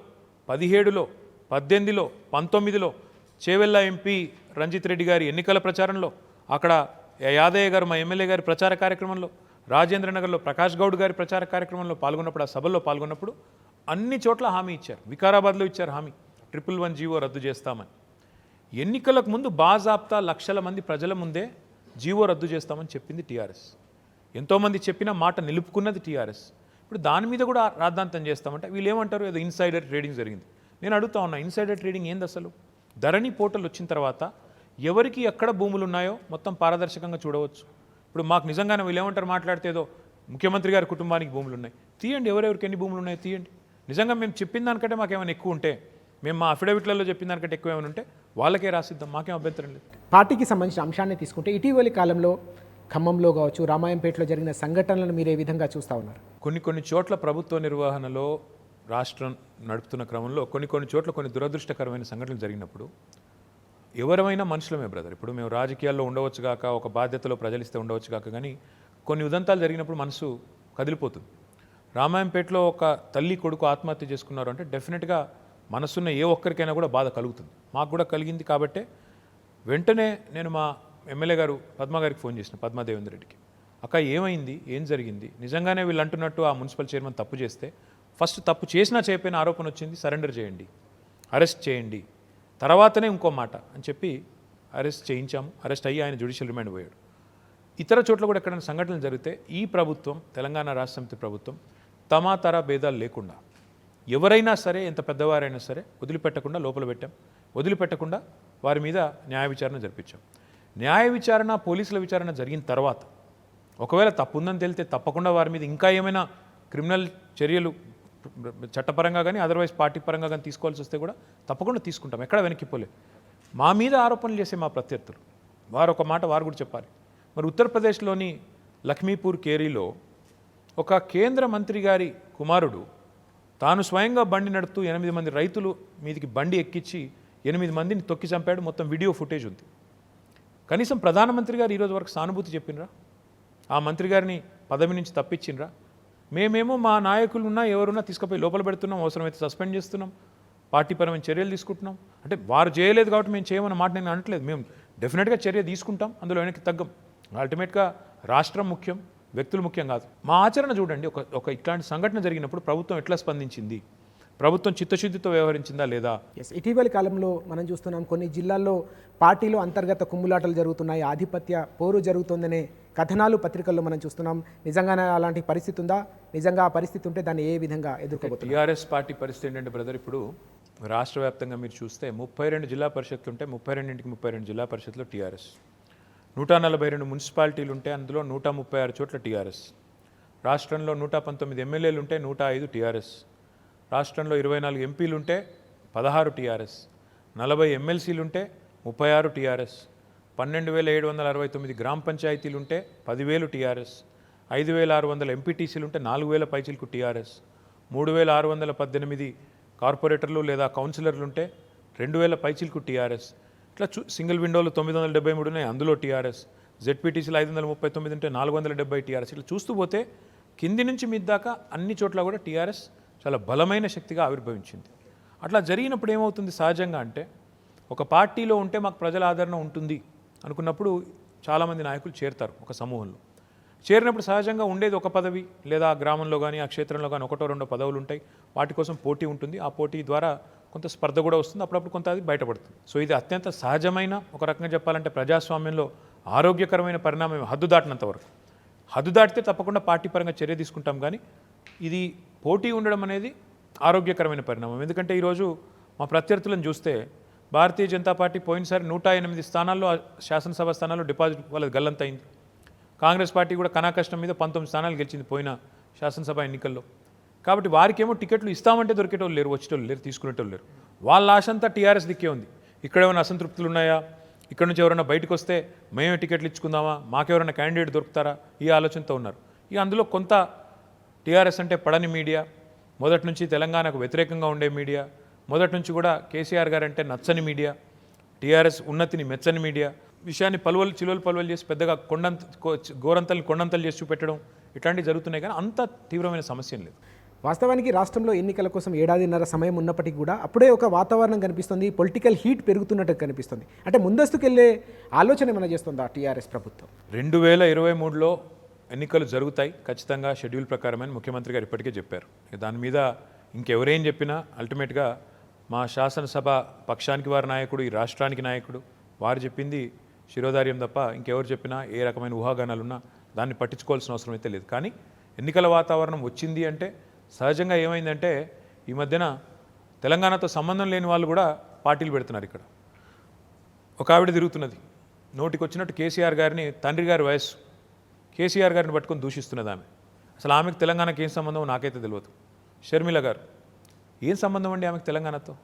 17లో, 18లో, 19లో చేవెళ్ళ ఎంపీ రంజిత్ రెడ్డి గారి ఎన్నికల ప్రచారంలో, అక్కడ యాదయ్య గారు మా ఎమ్మెల్యే గారి ప్రచార కార్యక్రమంలో, రాజేంద్రనగర్లో ప్రకాష్ గౌడ్ గారి ప్రచార కార్యక్రమంలో పాల్గొన్నప్పుడు, ఆ సభల్లో పాల్గొన్నప్పుడు అన్ని చోట్ల హామీ ఇచ్చారు. వికారాబాద్లో ఇచ్చారు హామీ, 111 జీవో రద్దు చేస్తామని. ఎన్నికలకు ముందు బాజాప్తా లక్షల మంది ప్రజల ముందే జీవో రద్దు చేస్తామని చెప్పింది టీఆర్ఎస్. ఎంతోమంది చెప్పిన మాట నిలుపుకున్నది టీఆర్ఎస్. ఇప్పుడు దాని మీద కూడా రాద్ధాంతం చేస్తామంటే వీళ్ళు ఏమంటారు, ఏదో ఇన్సైడర్ ట్రేడింగ్ జరిగింది. నేను అడుగుతా ఉన్నా, ఇన్సైడర్ ట్రేడింగ్ ఏంది అసలు? ధరణి పోర్టల్ వచ్చిన తర్వాత ఎవరికి ఎక్కడ భూములు ఉన్నాయో మొత్తం పారదర్శకంగా చూడవచ్చు. ఇప్పుడు మాకు నిజంగానే వీళ్ళు ఏమంటారు మాట్లాడితే, ఏదో ముఖ్యమంత్రి గారి కుటుంబానికి భూములు ఉన్నాయి, తీయండి, ఎవరెవరికి ఎన్ని భూములు ఉన్నాయో తీయండి. నిజంగా మేము చెప్పిన దానికంటే మాకేమైనా ఎక్కువ ఉంటే, మేము మా అఫిడవిట్లలో చెప్పిన దానికంటే ఎక్కువ ఏమైనా ఉంటే వాళ్ళకే రాసిద్దాం, మాకేం అభ్యంతరం లేదు. పార్టీకి సంబంధించిన అంశాన్ని తీసుకుంటే, ఇటీవలి కాలంలో ఖమ్మంలో కావచ్చు, రామాయంపేటలో జరిగిన సంఘటనలను మీరు ఏ విధంగా చూస్తూ ఉన్నారు? కొన్ని చోట్ల ప్రభుత్వ నిర్వహణలో రాష్ట్రం నడుపుతున్న క్రమంలో కొన్ని చోట్ల కొన్ని దురదృష్టకరమైన సంఘటనలు జరిగినప్పుడు ఎవరైనా మనుషులమే బ్రదర్. ఇప్పుడు మేము రాజకీయాల్లో ఉండవచ్చు కాక, ఒక బాధ్యతలో ప్రజలిస్తే ఉండవచ్చు కాక, కానీ కొన్ని ఉదంతాలు జరిగినప్పుడు మనసు కదిలిపోతుంది. రామాయంపేటలో ఒక తల్లి కొడుకు ఆత్మహత్య చేసుకున్నారు అంటే డెఫినెట్గా మనసున్న ఏ ఒక్కరికైనా కూడా బాధ కలుగుతుంది. మాకు కూడా కలిగింది. కాబట్టే వెంటనే నేను మా ఎమ్మెల్యే గారు పద్మ గారికి ఫోన్ చేసిన, పద్మా దేవేందర్ రెడ్డికి. అక్క ఏమైంది, ఏం జరిగింది, నిజంగానే వీళ్ళు అంటున్నట్టు ఆ మున్సిపల్ చైర్మన్ తప్పు చేస్తే ఫస్ట్ తప్పు చేసినా చేయకపోయిన ఆరోపణ వచ్చింది, సరెండర్ చేయండి, అరెస్ట్ చేయండి, తర్వాతనే ఇంకో మాట అని చెప్పి అరెస్ట్ చేయించాము. అరెస్ట్ అయ్యి ఆయన జ్యుడిషియల్ రిమాండ్ పోయాడు. ఇతర చోట్ల కూడా ఎక్కడైనా సంఘటనలు జరిగితే ఈ ప్రభుత్వం, తెలంగాణ రాష్ట్ర సమితి ప్రభుత్వం తమాతర భేదాలు లేకుండా ఎవరైనా సరే, ఎంత పెద్దవారైనా సరే వదిలిపెట్టకుండా లోపల పెట్టాం. వదిలిపెట్టకుండా వారి మీద న్యాయ విచారణ జరిపించాం. న్యాయ విచారణ, పోలీసుల విచారణ జరిగిన తర్వాత ఒకవేళ తప్పు ఉందని తెలితే తప్పకుండా వారి మీద ఇంకా ఏమైనా క్రిమినల్ చర్యలు చట్టపరంగా కానీ అదర్వైజ్ పార్టీ పరంగా కానీ తీసుకోవాల్సి వస్తే కూడా తప్పకుండా తీసుకుంటాం. ఎక్కడ వెనక్కిపోలే. మా మీద ఆరోపణలు చేసే మా ప్రత్యర్థులు వారు ఒక మాట వారు కూడా చెప్పాలి. మరి ఉత్తరప్రదేశ్లోని లఖ్మీపూర్ కేరీలో ఒక కేంద్ర మంత్రి గారి కుమారుడు తాను స్వయంగా బండి నడుపుతూ 8 మంది రైతులు మీదికి బండి ఎక్కించి 8 మందిని తొక్కి చంపాడు. మొత్తం వీడియో ఫుటేజ్ ఉంది. కనీసం ప్రధానమంత్రి గారు ఈరోజు వరకు సానుభూతి చెప్పినరా? ఆ మంత్రి గారిని పదవి నుంచి తప్పించినరా? మేమేమో మా నాయకులు ఉన్నా ఎవరున్నా తీసుకుపోయి లోపల పెడుతున్నాం, అవసరమైతే సస్పెండ్ చేస్తున్నాం, పార్టీపరమైన చర్యలు తీసుకుంటున్నాం. అంటే వారు చేయలేదు కాబట్టి మేము చేయమన్న మాట నేను అనట్లేదు. మేము డెఫినెట్గా చర్య తీసుకుంటాం, అందులో వెనక్కి తగ్గం. అల్టిమేట్గా రాష్ట్రం ముఖ్యం, వ్యక్తులు ముఖ్యం కాదు. మా ఆచరణ చూడండి. ఒక ఇట్లాంటి సంఘటన జరిగినప్పుడు ప్రభుత్వం ఎట్లా స్పందించింది, ప్రభుత్వం చిత్తశుద్ధితో వ్యవహరించిందా లేదా? ఇటీవలి కాలంలో మనం చూస్తున్నాం కొన్ని జిల్లాల్లో పార్టీలో అంతర్గత కుమ్ములాటలు జరుగుతున్నాయి, ఆధిపత్య పోరు జరుగుతుందనే కథనాలు పత్రికల్లో మనం చూస్తున్నాం. నిజంగానే అలాంటి పరిస్థితి ఉందా? నిజంగా ఆ పరిస్థితి ఉంటే దాన్ని ఏ విధంగా ఎదుర్కోబోతున్నారు? టీఆర్ఎస్ పార్టీ పరిస్థితి ఏంటంటే బ్రదర్, ఇప్పుడు రాష్ట్ర వ్యాప్తంగా మీరు చూస్తే 32 జిల్లా పరిషత్లు ఉంటే 32కి 32 జిల్లా పరిషత్లో టీఆర్ఎస్, 142 మున్సిపాలిటీలు ఉంటే అందులో 136 చోట్ల టీఆర్ఎస్, రాష్ట్రంలో 119 ఎమ్మెల్యేలు ఉంటే 105 టీఆర్ఎస్, రాష్ట్రంలో 24 ఎంపీలు ఉంటే 16 టీఆర్ఎస్, 40 ఎమ్మెల్సీలు ఉంటే 36 టీఆర్ఎస్, 12,769 గ్రామ పంచాయతీలు ఉంటే 10,000 టీఆర్ఎస్, 5,600 ఎంపీటీసీలు ఉంటే 4,000 పైచీలకు టీఆర్ఎస్, 3,618 కార్పొరేటర్లు లేదా కౌన్సిలర్లు ఉంటే 2,000 పైచీలకు టీఆర్ఎస్. ఇట్లా సింగిల్ విండోలు 973 ఉన్నాయి, అందులో టీఆర్ఎస్. జెడ్పీటీసీలు 539 ఉంటే 470 టీఆర్ఎస్. ఇట్లా చూస్తూ పోతే కింది నుంచి మీద దాకా అన్ని చోట్ల కూడా టీఆర్ఎస్ చాలా బలమైన శక్తిగా ఆవిర్భవించింది. అట్లా జరిగినప్పుడు ఏమవుతుంది సహజంగా అంటే, ఒక పార్టీలో ఉంటే మాకు ప్రజల ఆదరణ ఉంటుంది అనుకున్నప్పుడు చాలామంది నాయకులు చేరుతారు ఒక సమూహంలో. చేరినప్పుడు సహజంగా ఉండేది ఒక పదవి, లేదా ఆ గ్రామంలో కానీ ఆ క్షేత్రంలో కానీ ఒకటో రెండో పదవులు ఉంటాయి. వాటి కోసం పోటీ ఉంటుంది. ఆ పోటీ ద్వారా కొంత స్పర్ధ కూడా వస్తుంది, అప్పుడప్పుడు కొంత అది బయటపడుతుంది. సో ఇది అత్యంత సహజమైన, ఒక రకంగా చెప్పాలంటే ప్రజాస్వామ్యంలో ఆరోగ్యకరమైన పరిణామం. హద్దు దాటినంత వరకు, హద్దు దాటితే తప్పకుండా పార్టీ పరంగా చర్య తీసుకుంటాం. కానీ ఇది పోటీ ఉండడం అనేది ఆరోగ్యకరమైన పరిణామం. ఎందుకంటే ఈరోజు మా ప్రత్యర్థులను చూస్తే భారతీయ జనతా పార్టీ పోయినసారి 108 స్థానాల్లో, శాసనసభ స్థానాల్లో డిపాజిట్ వాళ్ళది గల్లంతైంది. కాంగ్రెస్ పార్టీ కూడా కనాకష్టం మీద 19 స్థానాలు గెలిచింది పోయిన శాసనసభ ఎన్నికల్లో. కాబట్టి వారికేమో టికెట్లు ఇస్తామంటే దొరికేటోళ్ళు లేరు, వచ్చేటోళ్ళు లేరు, తీసుకునేటోళ్ళు లేరు. వాళ్ళ ఆశంతా టీఆర్ఎస్ దిక్కే ఉంది. ఇక్కడ ఏమైనా అసంతృప్తులు ఉన్నాయా, ఇక్కడ నుంచి ఎవరైనా బయటకు వస్తే మేమే టికెట్లు ఇచ్చుకుందామా, మాకెవరైనా క్యాండిడేట్ దొరుకుతారా, ఈ ఆలోచనతో ఉన్నారు. ఇక అందులో కొంత టీఆర్ఎస్ అంటే పడని మీడియా, మొదటి నుంచి తెలంగాణకు వ్యతిరేకంగా ఉండే మీడియా, మొదటి నుంచి కూడా కేసీఆర్ గారు అంటే నచ్చని మీడియా, టీఆర్ఎస్ ఉన్నతిని మెచ్చని మీడియా, విషయాన్ని చిలువలు చేసి పెద్దగా గోరంతల్ని కొండంతలు చేసి చూపెట్టడం, ఇట్లాంటివి జరుగుతున్నాయి. కానీ అంత తీవ్రమైన సమస్య లేదు. వాస్తవానికి రాష్ట్రంలో ఎన్నికల కోసం 1.5 ఏళ్ల సమయం ఉన్నప్పటికీ కూడా అప్పుడే ఒక వాతావరణం కనిపిస్తుంది, పొలిటికల్ హీట్ పెరుగుతున్నట్టు కనిపిస్తుంది. అంటే ముందస్తుకు వెళ్ళే ఆలోచన ఏమైనా చేస్తుందా టీఆర్ఎస్ ప్రభుత్వం? 2023లో ఎన్నికలు జరుగుతాయి ఖచ్చితంగా షెడ్యూల్ ప్రకారమని ముఖ్యమంత్రి గారు ఇప్పటికే చెప్పారు. దాని మీద ఇంకెవరేం చెప్పినా అల్టిమేట్గా మా శాసనసభ పక్షానికి వారి నాయకుడు, ఈ రాష్ట్రానికి నాయకుడు, వారు చెప్పింది శిరోధార్యం తప్ప ఇంకెవరు చెప్పినా ఏ రకమైన ఊహాగానాలున్నా దాన్ని పట్టించుకోవాల్సిన అవసరం అయితే లేదు. కానీ ఎన్నికల వాతావరణం వచ్చింది అంటే సహజంగా ఏమైందంటే, ఈ మధ్యన తెలంగాణతో సంబంధం లేని వాళ్ళు కూడా పార్టీలు పెడుతున్నారు. ఇక్కడ ఒక ఆవిడ తిరుగుతున్నది, నోటికి వచ్చినట్టు కేసీఆర్ గారిని, తండ్రి గారి వయస్సు, కేసీఆర్ గారిని పట్టుకొని దూషిస్తున్నది ఆమె. అసలు ఆమెకు తెలంగాణకి ఏం సంబంధం నాకైతే తెలియదు. షర్మిల గారు, ఏం సంబంధం అండి ఆమెకు తెలంగాణతో?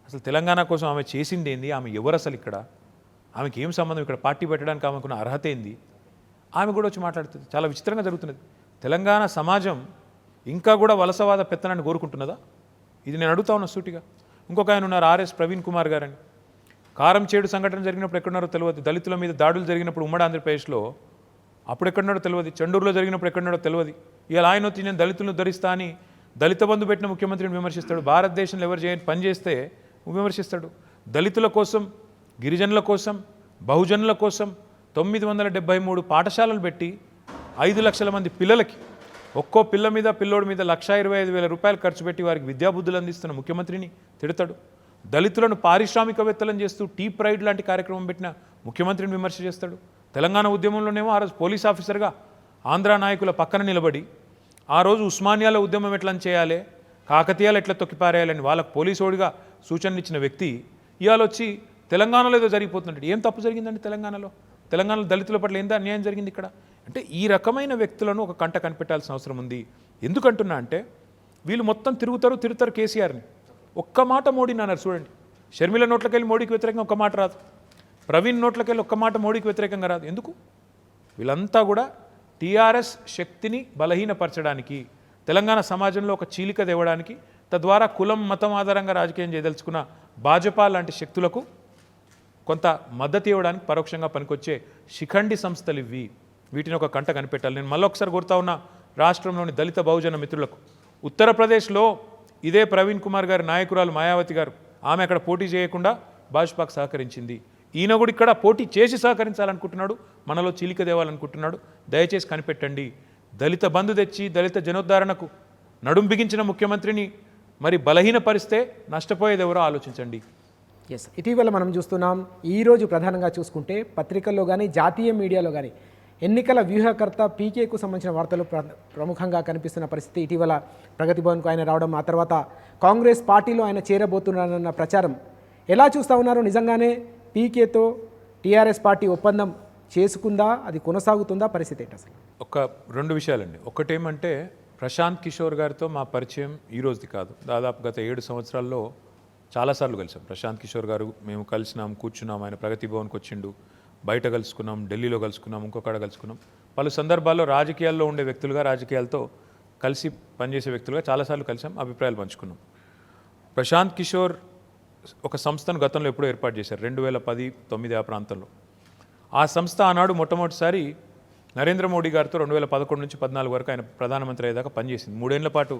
అసలు తెలంగాణ కోసం ఆమె చేసింది ఏంది, ఆమె ఎవరు అసలు ఇక్కడ, ఆమెకి ఏం సంబంధం, ఇక్కడ పార్టీ పెట్టడానికి ఆమెకున్న అర్హత ఏంది, ఆమె కూడా వచ్చి మాట్లాడుతుంది. చాలా విచిత్రంగా జరుగుతున్నది. తెలంగాణ సమాజం ఇంకా కూడా వలసవాద పెత్తనాన్ని కోరుకుంటున్నదా? ఇది నేను అడుగుతా ఉన్నా సూటిగా. ఇంకొక ఆయన ఉన్నారు, ఆర్ఎస్ ప్రవీణ్ కుమార్ గారని. కారం చేడు సంఘటన జరిగినప్పుడు ఎక్కడున్నారో తెలియదు, దళితుల మీద దాడులు జరిగినప్పుడు ఉమ్మడి ఆంధ్రప్రదేశ్లో అప్పుడు ఎక్కడున్నాడో తెలియదు, చెండూరులో జరిగినప్పుడు ఎక్కడున్నాడో తెలియదు. ఇవాళ ఆయన వచ్చి నేను దళితులను ధరిస్తా అని దళిత బంధు పెట్టిన ముఖ్యమంత్రిని విమర్శిస్తాడు. భారతదేశంలో ఎవరు చేయని పని చేస్తే విమర్శిస్తాడు. దళితుల కోసం, గిరిజనుల కోసం, బహుజనుల కోసం 973 పాఠశాలలు పెట్టి 5 లక్షల మంది పిల్లలకి ఒక్కో పిల్ల మీద పిల్లోడి మీద 1,25,000 రూపాయలు ఖర్చు పెట్టి వారికి విద్యాబుద్ధులు అందిస్తున్న ముఖ్యమంత్రిని తిడతాడు. దళితులను పారిశ్రామికవేత్తలను చేస్తూ టీ ప్రైడ్ లాంటి కార్యక్రమం పెట్టిన ముఖ్యమంత్రిని విమర్శ చేస్తాడు. తెలంగాణ ఉద్యమంలోనేమో ఆ రోజు పోలీస్ ఆఫీసర్గా ఆంధ్ర నాయకుల పక్కన నిలబడి ఆ రోజు ఉస్మానియాలో ఉద్యమం ఎట్లా చేయాలి, కాకతీయాలు ఎట్లా తొక్కిపారేయాలని వాళ్ళకు పోలీసోడిగా సూచనలు ఇచ్చిన వ్యక్తి ఇవాళ వచ్చి తెలంగాణలో ఏదో జరిగిపోతుందంటే ఏం తప్పు జరిగిందండి తెలంగాణలో దళితుల పట్ల ఎంత అన్యాయం జరిగింది ఇక్కడ అంటే ఈ రకమైన వ్యక్తులను ఒక కంట కనిపెట్టాల్సిన అవసరం ఉంది. ఎందుకంటున్నా అంటే వీళ్ళు మొత్తం తిరుగుతారు కేసీఆర్ని. ఒక్క మాట మోడీని అన్నారు చూడండి. షర్మిల నోట్లకెళ్ళి మోడీకి వ్యతిరేకంగా ఒక్క మాట రాదు, ప్రవీణ్ నోట్లకెళ్ళి ఒక్క మాట మోడీకి వ్యతిరేకంగా రాదు. ఎందుకు? వీళ్ళంతా కూడా టీఆర్ఎస్ శక్తిని బలహీనపరచడానికి, తెలంగాణ సమాజంలో ఒక చీలిక తేవడానికి, తద్వారా కులం మతం ఆధారంగా రాజకీయం చేయదలుచుకున్న భాజపా లాంటి శక్తులకు కొంత మద్దతు ఇవ్వడానికి పరోక్షంగా పనికొచ్చే శిఖండి సంస్థలు ఇవి. వీటిని ఒక కంట కనిపెట్టాలి. నేను మళ్ళొకసారి కోరుతా ఉన్న రాష్ట్రంలోని దళిత బహుజన మిత్రులకు, ఉత్తరప్రదేశ్లో ఇదే ప్రవీణ్ కుమార్ గారి నాయకురాలు మాయావతి గారు, ఆమె అక్కడ పోటీ చేయకుండా భాజపాకు సహకరించింది. ఈయన కూడా ఇక్కడ పోటీ చేసి సహకరించాలనుకుంటున్నాడు, మనలో చీలిక తేవాలనుకుంటున్నాడు. దయచేసి కనిపెట్టండి. దళిత బంధు తెచ్చి దళిత జనోద్ధరణకు నడుం బిగించిన ముఖ్యమంత్రిని మరి బలహీనపరిస్తే నష్టపోయేది ఎవరో ఆలోచించండి. ఎస్, ఇటీవల మనం చూస్తున్నాం, ఈరోజు ప్రధానంగా చూసుకుంటే పత్రికల్లో కానీ జాతీయ మీడియాలో కానీ ఎన్నికల వ్యూహకర్త పీకేకు సంబంధించిన వార్తలు ప్రముఖంగా కనిపిస్తున్న పరిస్థితి. ఇటీవల ప్రగతి భవన్కు ఆయన రావడం, ఆ తర్వాత కాంగ్రెస్ పార్టీలో ఆయన చేరబోతున్నారన్న ప్రచారం ఎలా చూస్తూ ఉన్నారు? నిజంగానే పీకేతో టీఆర్ఎస్ పార్టీ ఒప్పందం చేసుకుందా? అది కొనసాగుతుందా? పరిస్థితి ఏంటి అసలు? ఒక 2 విషయాలండి. ఒకటేమంటే ప్రశాంత్ కిషోర్ గారితో మా పరిచయం ఈ రోజుది కాదు, దాదాపు గత 7 సంవత్సరాల్లో చాలాసార్లు కలిసాం. ప్రశాంత్ కిషోర్ గారు మేము కలిసినాం, కూర్చున్నాం, ఆయన ప్రగతి భవన్కి వచ్చిండు, బయట కలుసుకున్నాం, ఢిల్లీలో కలుసుకున్నాం, ఇంకొకడ కలుసుకున్నాం. పలు సందర్భాల్లో రాజకీయాల్లో ఉండే వ్యక్తులుగా, రాజకీయాలతో కలిసి పనిచేసే వ్యక్తులుగా చాలాసార్లు కలిసాం, అభిప్రాయాలు పంచుకున్నాం. ప్రశాంత్ కిషోర్ ఒక సంస్థను గతంలో ఎప్పుడో ఏర్పాటు చేశారు, 2010-9 ఆ ప్రాంతంలో. ఆ సంస్థ ఆనాడు మొట్టమొదటిసారి నరేంద్ర మోడీ గారితో 2011 నుంచి 14 వరకు ఆయన ప్రధానమంత్రి అయ్యేదాకా పనిచేసింది. 3 ఏళ్ల పాటు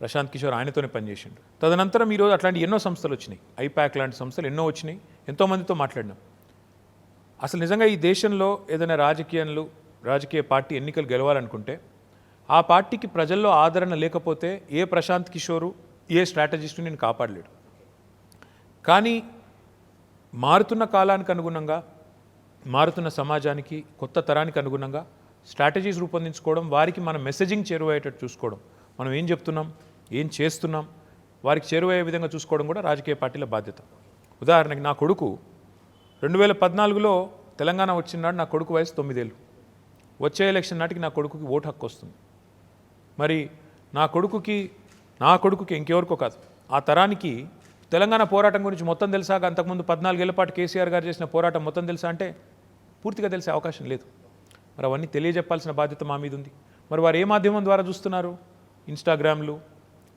ప్రశాంత్ కిషోర్ ఆయనతోనే పనిచేసిండు. తదనంతరం ఈరోజు అట్లాంటి ఎన్నో సంస్థలు వచ్చినాయి, ఐపాక్ లాంటి సంస్థలు ఎన్నో వచ్చినాయి, ఎంతోమందితో మాట్లాడినాం. అసలు నిజంగా ఈ దేశంలో ఏదైనా రాజకీయ పార్టీ ఎన్నికలు గెలవాలనుకుంటే ఆ పార్టీకి ప్రజల్లో ఆదరణ లేకపోతే ఏ ప్రశాంత్ కిషోరు, ఏ స్ట్రాటజిస్టు నేను కాపాడలేడు. కానీ మారుతున్న కాలానికి అనుగుణంగా, మారుతున్న సమాజానికి, కొత్త తరానికి అనుగుణంగా స్ట్రాటజీస్ రూపొందించుకోవడం, వారికి మన మెసేజింగ్ చేరువయ్యేటట్టు చూసుకోవడం, మనం ఏం చెప్తున్నాం, ఏం చేస్తున్నాం, వారికి చేరువయ్యే విధంగా చూసుకోవడం కూడా రాజకీయ పార్టీల బాధ్యత. ఉదాహరణకి నా కొడుకు 2014లో తెలంగాణ వచ్చినాడు, నా కొడుకు వయసు 9 ఏళ్ళు. వచ్చే ఎలక్షన్ నాటికి నా కొడుకుకి ఓటు హక్కు వస్తుంది. మరి నా కొడుకుకి ఇంకెవరికో కాదు, ఆ తరానికి తెలంగాణ పోరాటం గురించి మొత్తం తెలుసా? అంతకుముందు 14 ఏళ్ల పాటు కేసీఆర్ గారు చేసిన పోరాటం మొత్తం తెలుసా అంటే పూర్తిగా తెలిసే అవకాశం లేదు. మరి అవన్నీ తెలియజెప్పాల్సిన బాధ్యత మా మీద ఉంది. మరి వారు ఏ మాధ్యమం ద్వారా చూస్తున్నారు? ఇన్స్టాగ్రామ్లు,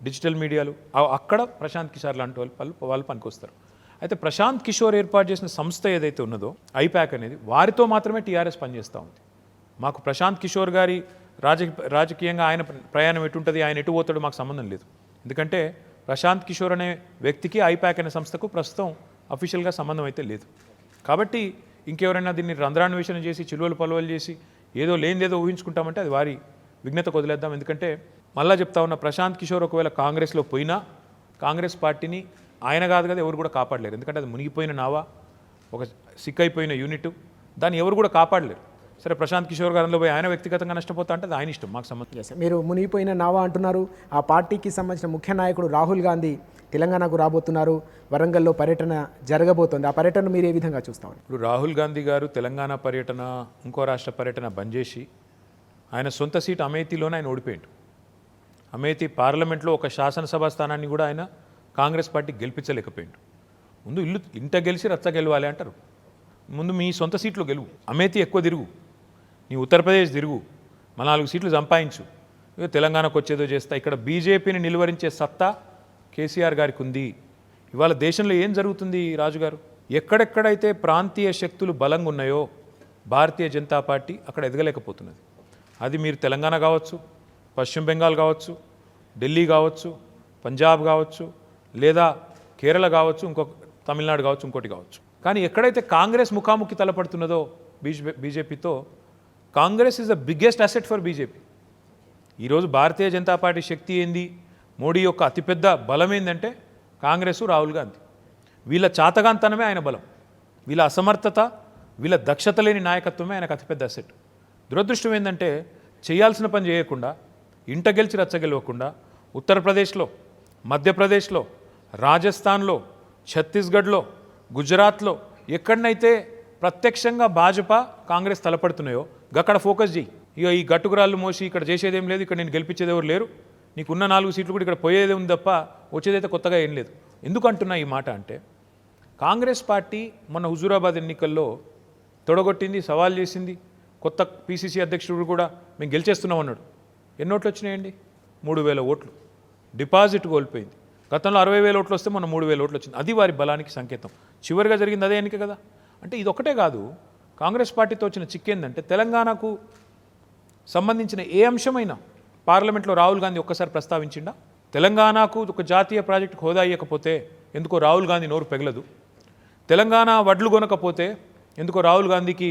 డిజిటల్ మీడియాలు, అక్కడ ప్రశాంత్ కిషోర్ లాంటి వాళ్ళు పనికొస్తారు. అయితే ప్రశాంత్ కిషోర్ ఏర్పాటు చేసిన సంస్థ ఏదైతే ఉన్నదో ఐపాక్ అనేది, వారితో మాత్రమే టీఆర్ఎస్ పనిచేస్తూ ఉంది. మాకు ప్రశాంత్ కిషోర్ గారి రాజకీయంగా ఆయన ప్రయాణం ఎటుంటుంది, ఆయన ఎటు పోతాడో మాకు సంబంధం లేదు. ఎందుకంటే ప్రశాంత్ కిషోర్ అనే వ్యక్తికి ఐపాక్ అనే సంస్థకు ప్రస్తుతం అఫీషియల్గా సంబంధం అయితే లేదు. కాబట్టి ఇంకెవరైనా దీన్ని రంధ్రాన్వేషణ చేసి చిలువలు పలువలు చేసి ఏదో లేనిదేదో ఊహించుకుంటామంటే అది వారి విఘ్నతకు వదిలేద్దాం. ఎందుకంటే మళ్ళా చెప్తా ఉన్న, ప్రశాంత్ కిషోర్ ఒకవేళ కాంగ్రెస్లో పోయినా కాంగ్రెస్ పార్టీని ఆయన కాదు కదా ఎవరు కూడా కాపాడలేరు. ఎందుకంటే అది మునిగిపోయిన నావా, ఒక సిక్కైపోయిన యూనిట్, దాన్ని ఎవరు కూడా కాపాడలేరు. సరే ప్రశాంత్ కిషోర్ గారిలో పోయి ఆయన వ్యక్తిగతంగా నష్టపోతా అంటే అది ఆయన ఇష్టం, మాకు సంబంధం. మీరు మునిగిపోయిన నావా అంటున్నారు. ఆ పార్టీకి సంబంధించిన ముఖ్య నాయకుడు రాహుల్ గాంధీ తెలంగాణకు రాబోతున్నారు, వరంగల్లో పర్యటన జరగబోతోంది. ఆ పర్యటన మీరు ఏ విధంగా చూస్తామని? ఇప్పుడు రాహుల్ గాంధీ గారు తెలంగాణ పర్యటన, ఇంకో రాష్ట్ర పర్యటన బంద్ చేసి ఆయన సొంత సీటు అమేథీలోనే ఆయన ఓడిపోయాడు. అమేథీ పార్లమెంట్లో ఒక శాసనసభ స్థానాన్ని కూడా ఆయన కాంగ్రెస్ పార్టీ గెలిపించలేకపోయాడు. ముందు ఇంట గెలిచి రచ్చ గెలవాలి అంటారు. ముందు మీ సొంత సీట్లు గెలువు, అమేథీ ఎక్కువ తిరుగు, నీ ఉత్తరప్రదేశ్ తిరుగు, 4 సీట్లు సంపాదించు, ఇక తెలంగాణకు వచ్చేదో చేస్తా. ఇక్కడ బీజేపీని నిలువరించే సత్తా కేసీఆర్ గారికి ఉంది. ఇవాళ దేశంలో ఏం జరుగుతుంది రాజుగారు? ఎక్కడెక్కడైతే ప్రాంతీయ శక్తులు బలంగా ఉన్నాయో భారతీయ జనతా పార్టీ అక్కడ ఎదగలేకపోతున్నది. అది మీరు తెలంగాణ కావచ్చు, పశ్చిమ బెంగాల్ కావచ్చు, ఢిల్లీ కావచ్చు, పంజాబ్ కావచ్చు, లేదా కేరళ కావచ్చు, ఇంకొక తమిళనాడు కావచ్చు, ఇంకోటి కావచ్చు. కానీ ఎక్కడైతే కాంగ్రెస్ ముఖాముఖి తలపడుతున్నదో బీజేపీతో, Congress is the biggest asset for BJP. ఈరోజు భారతీయ జనతా పార్టీ శక్తి ఏంది, మోడీ యొక్క అతిపెద్ద బలం ఏంటంటే కాంగ్రెస్, రాహుల్ గాంధీ. వీళ్ళ చాతగాంతనమే ఆయన బలం, వీళ్ళ అసమర్థత, వీళ్ళ దక్షత లేని నాయకత్వమే ఆయనకు అతిపెద్ద అసెట్. దురదృష్టం ఏంటంటే చేయాల్సిన పని చేయకుండా, ఇంట గెలిచి రచ్చగెలవకుండా ఉత్తరప్రదేశ్లో, మధ్యప్రదేశ్లో, రాజస్థాన్లో, ఛత్తీస్గఢ్లో, గుజరాత్లో ఎక్కడనైతే ప్రత్యక్షంగా భాజపా కాంగ్రెస్ తలపడుతున్నాయో అక్కడ ఫోకస్ చేయి. ఇక ఈ గట్టుకురాళ్ళు మోసి ఇక్కడ చేసేదేం లేదు, ఇక్కడ నేను గెలిపించేది ఎవరు లేరు, నీకున్న 4 సీట్లు కూడా ఇక్కడ పోయేదే ఉంది తప్ప వచ్చేదైతే కొత్తగా ఏం లేదు. ఎందుకు అంటున్నా ఈ మాట అంటే, కాంగ్రెస్ పార్టీ మొన్న హుజూరాబాద్ ఎన్నికల్లో తొడగొట్టింది, సవాల్ చేసింది. కొత్త పీసీసీ అధ్యక్షుడు కూడా మేము గెలిచేస్తున్నాం అన్నాడు. ఎన్ని ఓట్లు వచ్చినాయండి? 3,000 ఓట్లు. డిపాజిట్ కోల్పోయింది. గతంలో 60,000 ఓట్లు వస్తే మొన్న 3,000 ఓట్లు వచ్చింది. అది వారి బలానికి సంకేతం. చివరిగా జరిగింది అదే ఎన్నిక కదా. అంటే ఇది ఒకటే కాదు, కాంగ్రెస్ పార్టీతో వచ్చిన చిక్కేందంటే తెలంగాణకు సంబంధించిన ఏ అంశమైనా పార్లమెంట్లో రాహుల్ గాంధీ ఒక్కసారి ప్రస్తావించిండా? తెలంగాణకు ఒక జాతీయ ప్రాజెక్టుకు హోదా ఇవ్వకపోతే ఎందుకో రాహుల్ గాంధీ నోరు పెగలదు. తెలంగాణ వడ్లు కొనకపోతే ఎందుకో రాహుల్ గాంధీకి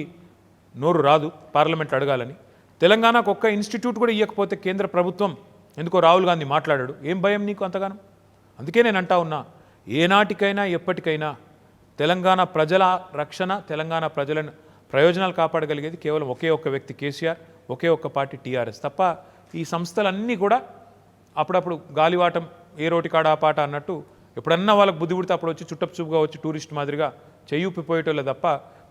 నోరు రాదు పార్లమెంట్ అడగాలని. తెలంగాణకు ఒక్క ఇన్స్టిట్యూట్ కూడా ఇవ్వకపోతే కేంద్ర ప్రభుత్వం ఎందుకో రాహుల్ గాంధీ మాట్లాడాడు. ఏం భయం నీకు అంతగానం? అందుకే నేను అంటా ఉన్నా, ఏనాటికైనా ఎప్పటికైనా తెలంగాణ ప్రజల రక్షణ, తెలంగాణ ప్రజల ప్రయోజనాలు కాపాడగలిగేది కేవలం ఒకే ఒక్క వ్యక్తి కేసీఆర్, ఒకే ఒక్క పార్టీ టీఆర్ఎస్ తప్ప. ఈ సంస్థలన్నీ కూడా అప్పుడప్పుడు గాలివాటం, ఏ రోటి కాడ ఆ పాట అన్నట్టు ఎప్పుడన్నా వాళ్ళకి బుద్ధి పుడితే అప్పుడు వచ్చి చుట్టపు చూపుగా వచ్చి టూరిస్ట్ మాదిరిగా చెయ్యూపిపోయేటోళ్ళే తప్ప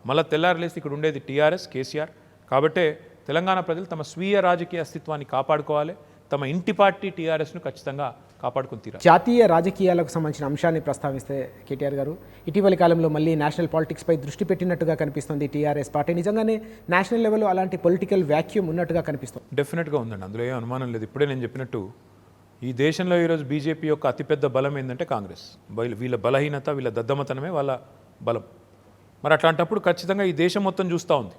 మళ్ళీ తెల్లారలేసి ఇక్కడ ఉండేది టీఆర్ఎస్, కేసీఆర్. కాబట్టే తెలంగాణ ప్రజలు తమ స్వీయ రాజకీయ అస్తిత్వాన్ని కాపాడుకోవాలి, తమ ఇంటి పార్టీ టీఆర్ఎస్ను ఖచ్చితంగా కాపాడుకుని తీరాలి. జాతీయ రాజకీయాలకు సంబంధించిన అంశాన్ని ప్రస్తావిస్తే కేటీఆర్ గారు, ఇటీవలి కాలంలో మళ్ళీ నేషనల్ పాలిటిక్స్పై దృష్టి పెట్టినట్టుగా కనిపిస్తుంది టీఆర్ఎస్ పార్టీ. నిజంగానే నేషనల్ లెవెల్లో అలాంటి పొలిటికల్ వ్యాక్యూమ్ ఉన్నట్టుగా కనిపిస్తుంది? డెఫినెట్గా ఉందండి, అందులో ఏం అనుమానం లేదు. ఇప్పుడే నేను చెప్పినట్టు ఈ దేశంలో ఈరోజు బీజేపీ యొక్క అతిపెద్ద బలం ఏంటంటే కాంగ్రెస్. వీళ్ళ బలహీనత, వీళ్ళ దద్దమతనమే వాళ్ళ బలం. మరి అట్లాంటప్పుడు ఖచ్చితంగా ఈ దేశం మొత్తం చూస్తూ ఉంది.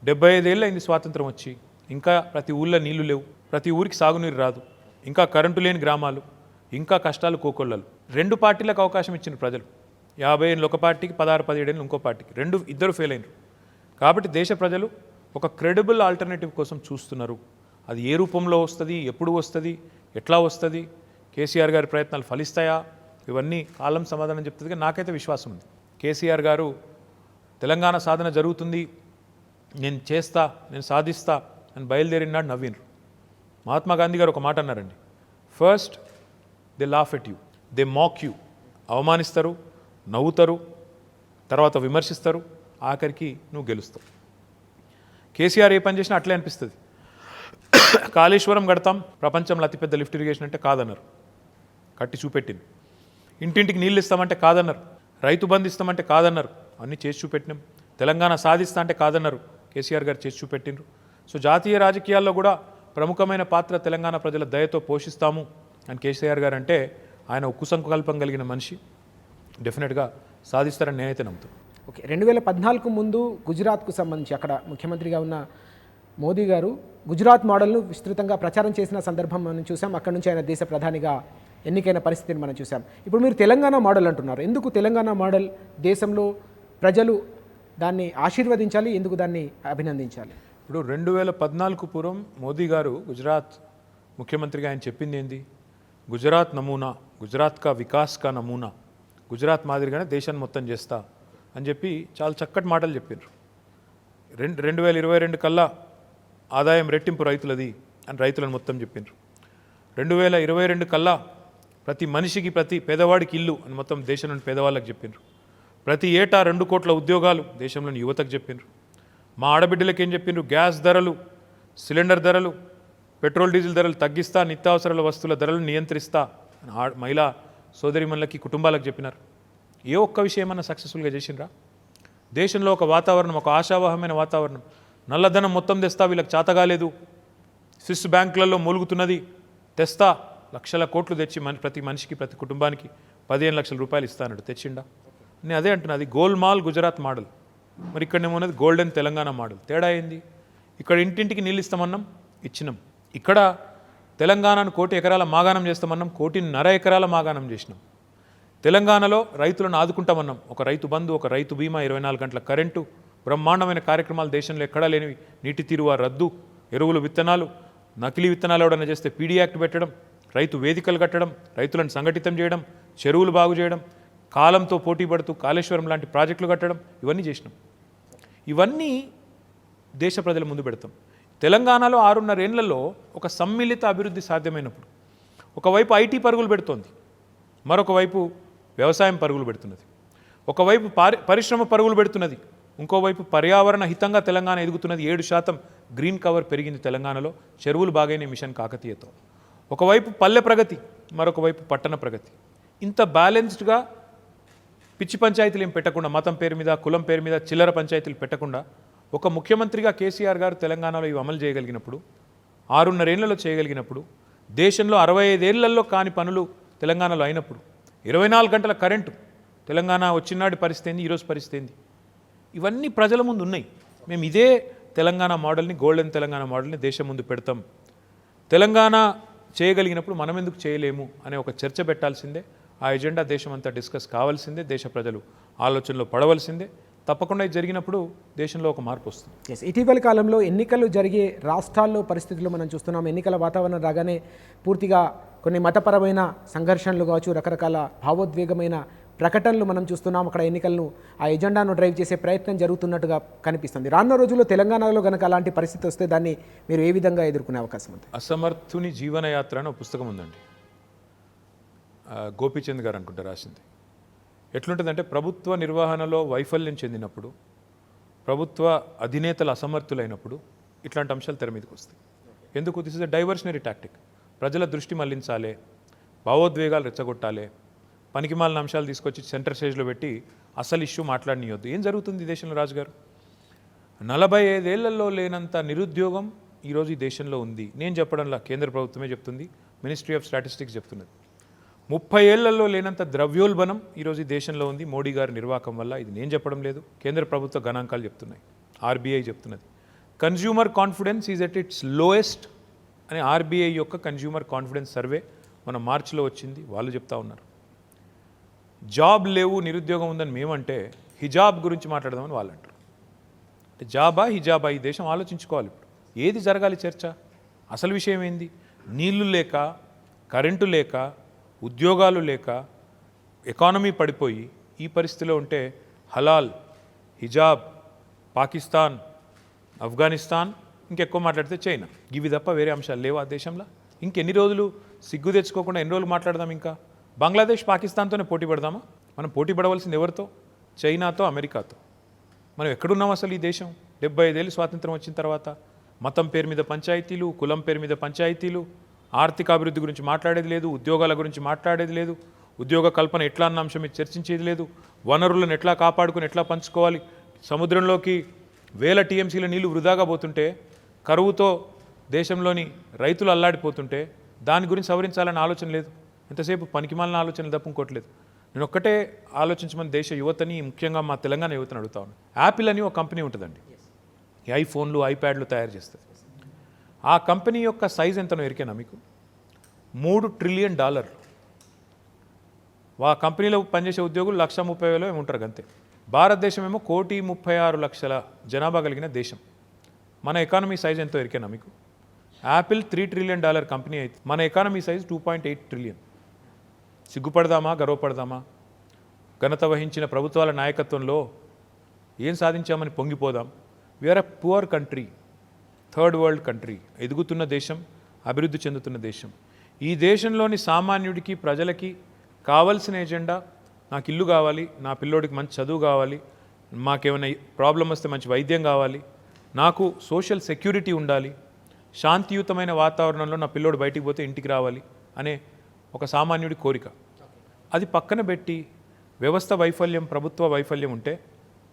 75 ఏళ్ళు అయింది స్వాతంత్రం వచ్చి, ఇంకా ప్రతి ఊళ్ళో నీళ్లు లేవు, ప్రతి ఊరికి సాగునీరు రాదు, ఇంకా కరెంటు లేని గ్రామాలు, ఇంకా కష్టాలు కోకొల్లలు. 2 పార్టీలకు అవకాశం ఇచ్చిన ప్రజలు. 50 ఏళ్ళు ఒక పార్టీకి, 16-17 ఏళ్ళు ఇంకో పార్టీకి. ఇద్దరు ఫెయిల్ అయినారు. కాబట్టి దేశ ప్రజలు ఒక క్రెడిబుల్ ఆల్టర్నేటివ్ కోసం చూస్తున్నారు. అది ఏ రూపంలో వస్తుంది, ఎప్పుడు వస్తుంది, ఎట్లా వస్తుంది, కేసీఆర్ గారి ప్రయత్నాలు ఫలిస్తాయా, ఇవన్నీ కాలం సమాధానం చెప్తుంది. కానీ నాకైతే విశ్వాసం ఉంది. కేసీఆర్ గారు తెలంగాణ సాధన జరుగుతుంది, నేను చేస్తా, నేను సాధిస్తా అని బయలుదేరినాడు నవ్వినరు. మహాత్మా గాంధీ గారు ఒక మాట అన్నారండి, first they laugh at you, they mock you. అవమానిస్తారు, నవ్వుతారు, తర్వాత విమర్శిస్తారు, ఆఖరికి నువ్వు గెలుస్తావు. కేసీఆర్ ఏ పని చేసినా అట్లే అనిపిస్తుంది. కాళేశ్వరం కడతాం, ప్రపంచంలో అతిపెద్ద లిఫ్ట్ ఇరిగేషన్ అంటే కాదన్నారు, కట్టి చూపెట్టింది. ఇంటింటికి నీళ్ళు ఇస్తామంటే కాదన్నారు, రైతు బంధు ఇస్తామంటే కాదన్నారు, అన్నీ చేసి చూపెట్టినాం. తెలంగాణ సాధిస్తా అంటే కాదన్నారు, కేసీఆర్ గారు చేసి చూపెట్టిండ్రు. సో జాతీయ రాజకీయాల్లో కూడా ప్రముఖమైన పాత్ర తెలంగాణ ప్రజల దయతో పోషిస్తాము అని కేసీఆర్ గారు అంటే ఆయన ఉక్కు సంకల్పం కలిగిన మనిషి. డెఫినెట్గా సాధిస్తారని నేనైతే నమ్ముతాను. ఓకే, 2014 ముందు గుజరాత్కు సంబంధించి అక్కడ ముఖ్యమంత్రిగా ఉన్న మోదీ గారు గుజరాత్ మోడల్ను విస్తృతంగా ప్రచారం చేసిన సందర్భం మనం చూసాం. అక్కడ నుంచి ఆయన దేశ ప్రధానిగా ఎన్నికైన పరిస్థితిని మనం చూసాం. ఇప్పుడు మీరు తెలంగాణ మోడల్ అంటున్నారు. ఎందుకు తెలంగాణ మోడల్? దేశంలో ప్రజలు దాన్ని ఆశీర్వదించాలి, ఎందుకు దాన్ని అభినందించాలి? ఇప్పుడు 2014 పూర్వం మోదీ గారు గుజరాత్ ముఖ్యమంత్రిగా ఆయన చెప్పింది ఏంది? గుజరాత్ నమూనా, గుజరాత్ కా వికాస్ కా నమూనా, గుజరాత్ మాదిరిగానే దేశాన్ని మొత్తం చేస్తా అని చెప్పి చాలా చక్కటి మాటలు చెప్పారు. 2022 కల్లా ఆదాయం రెట్టింపు రైతులది అని రైతులను మొత్తం చెప్పిండ్రు. 2022 కల్లా ప్రతి మనిషికి, ప్రతి పేదవాడికి ఇల్లు అని మొత్తం దేశంలోని పేదవాళ్ళకి చెప్పిండ్రు. ప్రతి ఏటా 2 కోట్ల ఉద్యోగాలు దేశంలోని యువతకు చెప్పిండ్రు. మా ఆడబిడ్డలకి ఏం చెప్పిండ్రు? గ్యాస్ ధరలు, సిలిండర్ ధరలు, పెట్రోల్ డీజిల్ ధరలు తగ్గిస్తా, నిత్యావసరాల వస్తువుల ధరలు నియంత్రిస్తా అని మహిళా సోదరిమణులకి, కుటుంబాలకు చెప్పినారు. ఏ ఒక్క విషయం అన్నా సక్సెస్ఫుల్గా చేసిండ్రా? దేశంలో ఒక వాతావరణం, ఒక ఆశావహమైన వాతావరణం, నల్లధనం మొత్తం తెస్తా, వీళ్ళకి చేతగాలేదు, స్విస్ బ్యాంకులలో మూలుగుతున్నది, తెస్తా, లక్షల కోట్లు తెచ్చి ప్రతి మనిషికి, ప్రతి కుటుంబానికి 15 లక్షల రూపాయలు ఇస్తానడు. తెచ్చిండా? నేను అదే అంటున్నా, అది గోల్మాల్ గుజరాత్ మోడల్. మరి ఇక్కడనేమో ఉన్నది గోల్డెన్ తెలంగాణ మోడల్. తేడా ఏంది? ఇక్కడ ఇంటింటికి నీళ్ళు ఇస్తామన్నాం, ఇచ్చినాం. ఇక్కడ తెలంగాణను 1,00,00,000 ఎకరాల మాగాణం చేస్తామన్నాం, 1,50,00,000 ఎకరాల మాగాణం చేసినాం. తెలంగాణలో రైతులను ఆదుకుంటామన్నాం, ఒక రైతు బంధు, ఒక రైతు బీమా, 24 గంటల కరెంటు, బ్రహ్మాండమైన కార్యక్రమాలు దేశంలో ఎక్కడా లేనివి. నీటి తీరువ రద్దు, ఎరువులు విత్తనాలు, నకిలీ విత్తనాలు ఎవడన్నా చేస్తే పీడీ యాక్ట్ పెట్టడం, రైతు వేదికలు కట్టడం, రైతులను సంఘటితం చేయడం, చెరువులు బాగు చేయడం, కాలంతో పోటీ పడుతూ కాళేశ్వరం లాంటి ప్రాజెక్టులు కట్టడం, ఇవన్నీ చేసినాం. ఇవన్నీ దేశ ప్రజల ముందు పెడతాం. తెలంగాణలో 6.5 ఏళ్లలో ఒక సమ్మిళిత అభివృద్ధి సాధ్యమైనప్పుడు ఒకవైపు ఐటీ పరుగులు పెడుతోంది, మరొక వైపు వ్యవసాయం పరుగులు పెడుతున్నది, ఒకవైపు పరిశ్రమ పరుగులు పెడుతున్నది, ఇంకోవైపు పర్యావరణ హితంగా తెలంగాణ ఎదుగుతున్నది. 7% గ్రీన్ కవర్ పెరిగింది తెలంగాణలో, చెరువులు బాగైన మిషన్ కాకతీయతో. ఒకవైపు పల్లె ప్రగతి, మరొక వైపు పట్టణ ప్రగతి. ఇంత బ్యాలెన్స్డ్గా పిచ్చి పంచాయతీలు ఏం పెట్టకుండా, మతం పేరు మీద, కులం పేరు మీద చిల్లర పంచాయతీలు పెట్టకుండా ఒక ముఖ్యమంత్రిగా కేసీఆర్ గారు తెలంగాణలో ఇవి అమలు చేయగలిగినప్పుడు, 6.5 ఏళ్లలో చేయగలిగినప్పుడు, దేశంలో 65 ఏళ్లలో కాని పనులు తెలంగాణలో అయినప్పుడు, 24 గంటల కరెంటు తెలంగాణ వచ్చినాటి పరిస్థితి ఏంది, ఈరోజు పరిస్థితి ఏంది, ఇవన్నీ ప్రజల ముందు ఉన్నాయి. మేము ఇదే తెలంగాణ మోడల్ని, గోల్డెన్ తెలంగాణ మోడల్ని దేశం ముందు పెడతాం. తెలంగాణ చేయగలిగినప్పుడు మనం ఎందుకు చేయలేము అనే ఒక చర్చ పెట్టాల్సిందే. ఆ ఎజెండా దేశం అంతా డిస్కస్ కావాల్సిందే, దేశ ప్రజలు ఆలోచనలో పడవలసిందే. తప్పకుండా ఇది జరిగినప్పుడు దేశంలో ఒక మార్పు వస్తుంది. ఎస్, ఇటీవలి కాలంలో ఎన్నికలు జరిగే రాష్ట్రాల్లో పరిస్థితులు మనం చూస్తున్నాం. ఎన్నికల వాతావరణం రాగానే పూర్తిగా కొన్ని మతపరమైన సంఘర్షణలు కావచ్చు, రకరకాల భావోద్వేగమైన ప్రకటనలు మనం చూస్తున్నాం. అక్కడ ఎన్నికలను, ఆ ఎజెండాను డ్రైవ్ చేసే ప్రయత్నం జరుగుతున్నట్టుగా కనిపిస్తుంది. రానున్న రోజుల్లో తెలంగాణలో కనుక అలాంటి పరిస్థితి వస్తే దాన్ని మీరు ఏ విధంగా ఎదుర్కొనే అవకాశం ఉంది? అసమర్థుని జీవనయాత్ర అని ఒక పుస్తకం ఉందండి, గోపీచంద్ గారు అనుకుంటా రాసింది. ఎట్లుంటుందంటే, ప్రభుత్వ నిర్వహణలో వైఫల్యం చెందినప్పుడు, ప్రభుత్వ అధినేతలు అసమర్థులైనప్పుడు ఇట్లాంటి అంశాలు తెర మీదకి వస్తాయి. ఎందుకు? This is a diversionary tactic. ప్రజల దృష్టి మళ్లించాలి, భావోద్వేగాలు రెచ్చగొట్టాలి, పనికిమాలిన అంశాలు తీసుకొచ్చి సెంటర్ స్టేజ్లో పెట్టి అసలు ఇష్యూ మాట్లాడనీయొద్దు. ఏం జరుగుతుంది ఈ దేశంలో రాజుగారు? 45 ఏళ్లలో లేనంత నిరుద్యోగం ఈరోజు ఈ దేశంలో ఉంది. నేను చెప్పడంలా, కేంద్ర ప్రభుత్వమే చెప్తుంది, మినిస్ట్రీ ఆఫ్ స్టాటిస్టిక్స్ చెప్తున్నది. 30 ఏళ్లలో లేనంత ద్రవ్యోల్బణం ఈరోజు ఈ దేశంలో ఉంది మోడీ గారి నిర్వాహకం వల్ల. ఇది నేను చెప్పడం లేదు, కేంద్ర ప్రభుత్వ గణాంకాలు చెప్తున్నాయి, ఆర్బీఐ చెప్తున్నది. Consumer confidence is at its lowest అని ఆర్బీఐ యొక్క కన్జ్యూమర్ కాన్ఫిడెన్స్ సర్వే మన మార్చిలో వచ్చింది, వాళ్ళు చెప్తా ఉన్నారు. జాబ్ లేవు, నిరుద్యోగం ఉందని మేమంటే హిజాబ్ గురించి మాట్లాడదామని వాళ్ళు అంటారు. అంటే జాబా హిజాబా, ఈ దేశం ఆలోచించుకోవాలి. ఇప్పుడు ఏది జరగాలి చర్చ? అసలు విషయం ఏంది? నీళ్లు లేక, కరెంటు లేక, ఉద్యోగాలు లేక, ఎకానమీ పడిపోయి ఈ పరిస్థితిలో ఉంటే హలాల్, హిజాబ్, పాకిస్తాన్, ఆఫ్ఘనిస్తాన్, ఇంకెక్కువ మాట్లాడితే చైనా, ఇవి తప్ప వేరే అంశాలు లేవు ఆ దేశంలో. ఇంకెన్ని రోజులు సిగ్గు తెచ్చుకోకుండా ఎన్ని రోజులు మాట్లాడదాం? ఇంకా బంగ్లాదేశ్, పాకిస్తాన్తోనే పోటీ పడదామా? మనం పోటీ పడవలసింది ఎవరితో? చైనాతో, అమెరికాతో. మనం ఎక్కడున్నాం అసలు? ఈ దేశం 75 ఏళ్ళు స్వాతంత్రం వచ్చిన తర్వాత మతం పేరు మీద పంచాయతీలు, కులం పేరు మీద పంచాయతీలు, ఆర్థిక అభివృద్ధి గురించి మాట్లాడేది లేదు, ఉద్యోగాల గురించి మాట్లాడేది లేదు, ఉద్యోగ కల్పన ఎట్లా అన్న అంశం మీద చర్చించేది లేదు, వనరులను ఎట్లా కాపాడుకుని ఎట్లా పంచుకోవాలి. సముద్రంలోకి వేల టీఎంసీల నీళ్లు వృధాగా పోతుంటే, కరువుతో దేశంలోని రైతులు అల్లాడిపోతుంటే దాని గురించి సవరించాలనే ఆలోచన లేదు. ఎంతసేపు పనికిమాలిన ఆలోచనలు తప్ప ఇంకోట్లేదు. నేను ఒక్కటే ఆలోచించమని దేశ యువతని, ముఖ్యంగా మా తెలంగాణ యువతని అడుగుతా ఉన్నాను. యాపిల్ అని ఒక కంపెనీ ఉంటుందండి, ఈ ఐఫోన్లు, ఐప్యాడ్లు తయారు చేస్తుంది. ఆ కంపెనీ యొక్క సైజ్ ఎంతనో ఎరికేనా మీకు? $3 ట్రిలియన్. ఆ కంపెనీలో పనిచేసే ఉద్యోగులు 130,000 ఏమి ఉంటారు అంతే. భారతదేశం ఏమో 1,36,00,000 జనాభా కలిగిన దేశం. మన ఎకానమీ సైజ్ ఎంతో ఎరికేనా మీకు? యాపిల్ $3 ట్రిలియన్ కంపెనీ అయితే మన ఎకానమీ సైజ్ 2.8 ట్రిలియన్. సిగ్గుపడదామా, గర్వపడదామా? ఘనత వహించిన ప్రభుత్వాల నాయకత్వంలో ఏం సాధించామని పొంగిపోదాం. We are a poor country, third world country, ఎదుగుతున్న దేశం, అభివృద్ధి చెందుతున్న దేశం. ఈ దేశంలోని సామాన్యుడికి, ప్రజలకి కావాల్సిన ఎజెండా, నాకు ఇల్లు కావాలి, నా పిల్లోడికి మంచి చదువు కావాలి, మాకేమైనా ప్రాబ్లం వస్తే మంచి వైద్యం కావాలి, నాకు సోషల్ సెక్యూరిటీ ఉండాలి, శాంతియుతమైన వాతావరణంలో నా పిల్లోడు బయటికి పోతే ఇంటికి రావాలి అనే ఒక సామాన్యుడి కోరిక. అది పక్కన పెట్టి వ్యవస్థ వైఫల్యం, ప్రభుత్వ వైఫల్యం ఉంటే,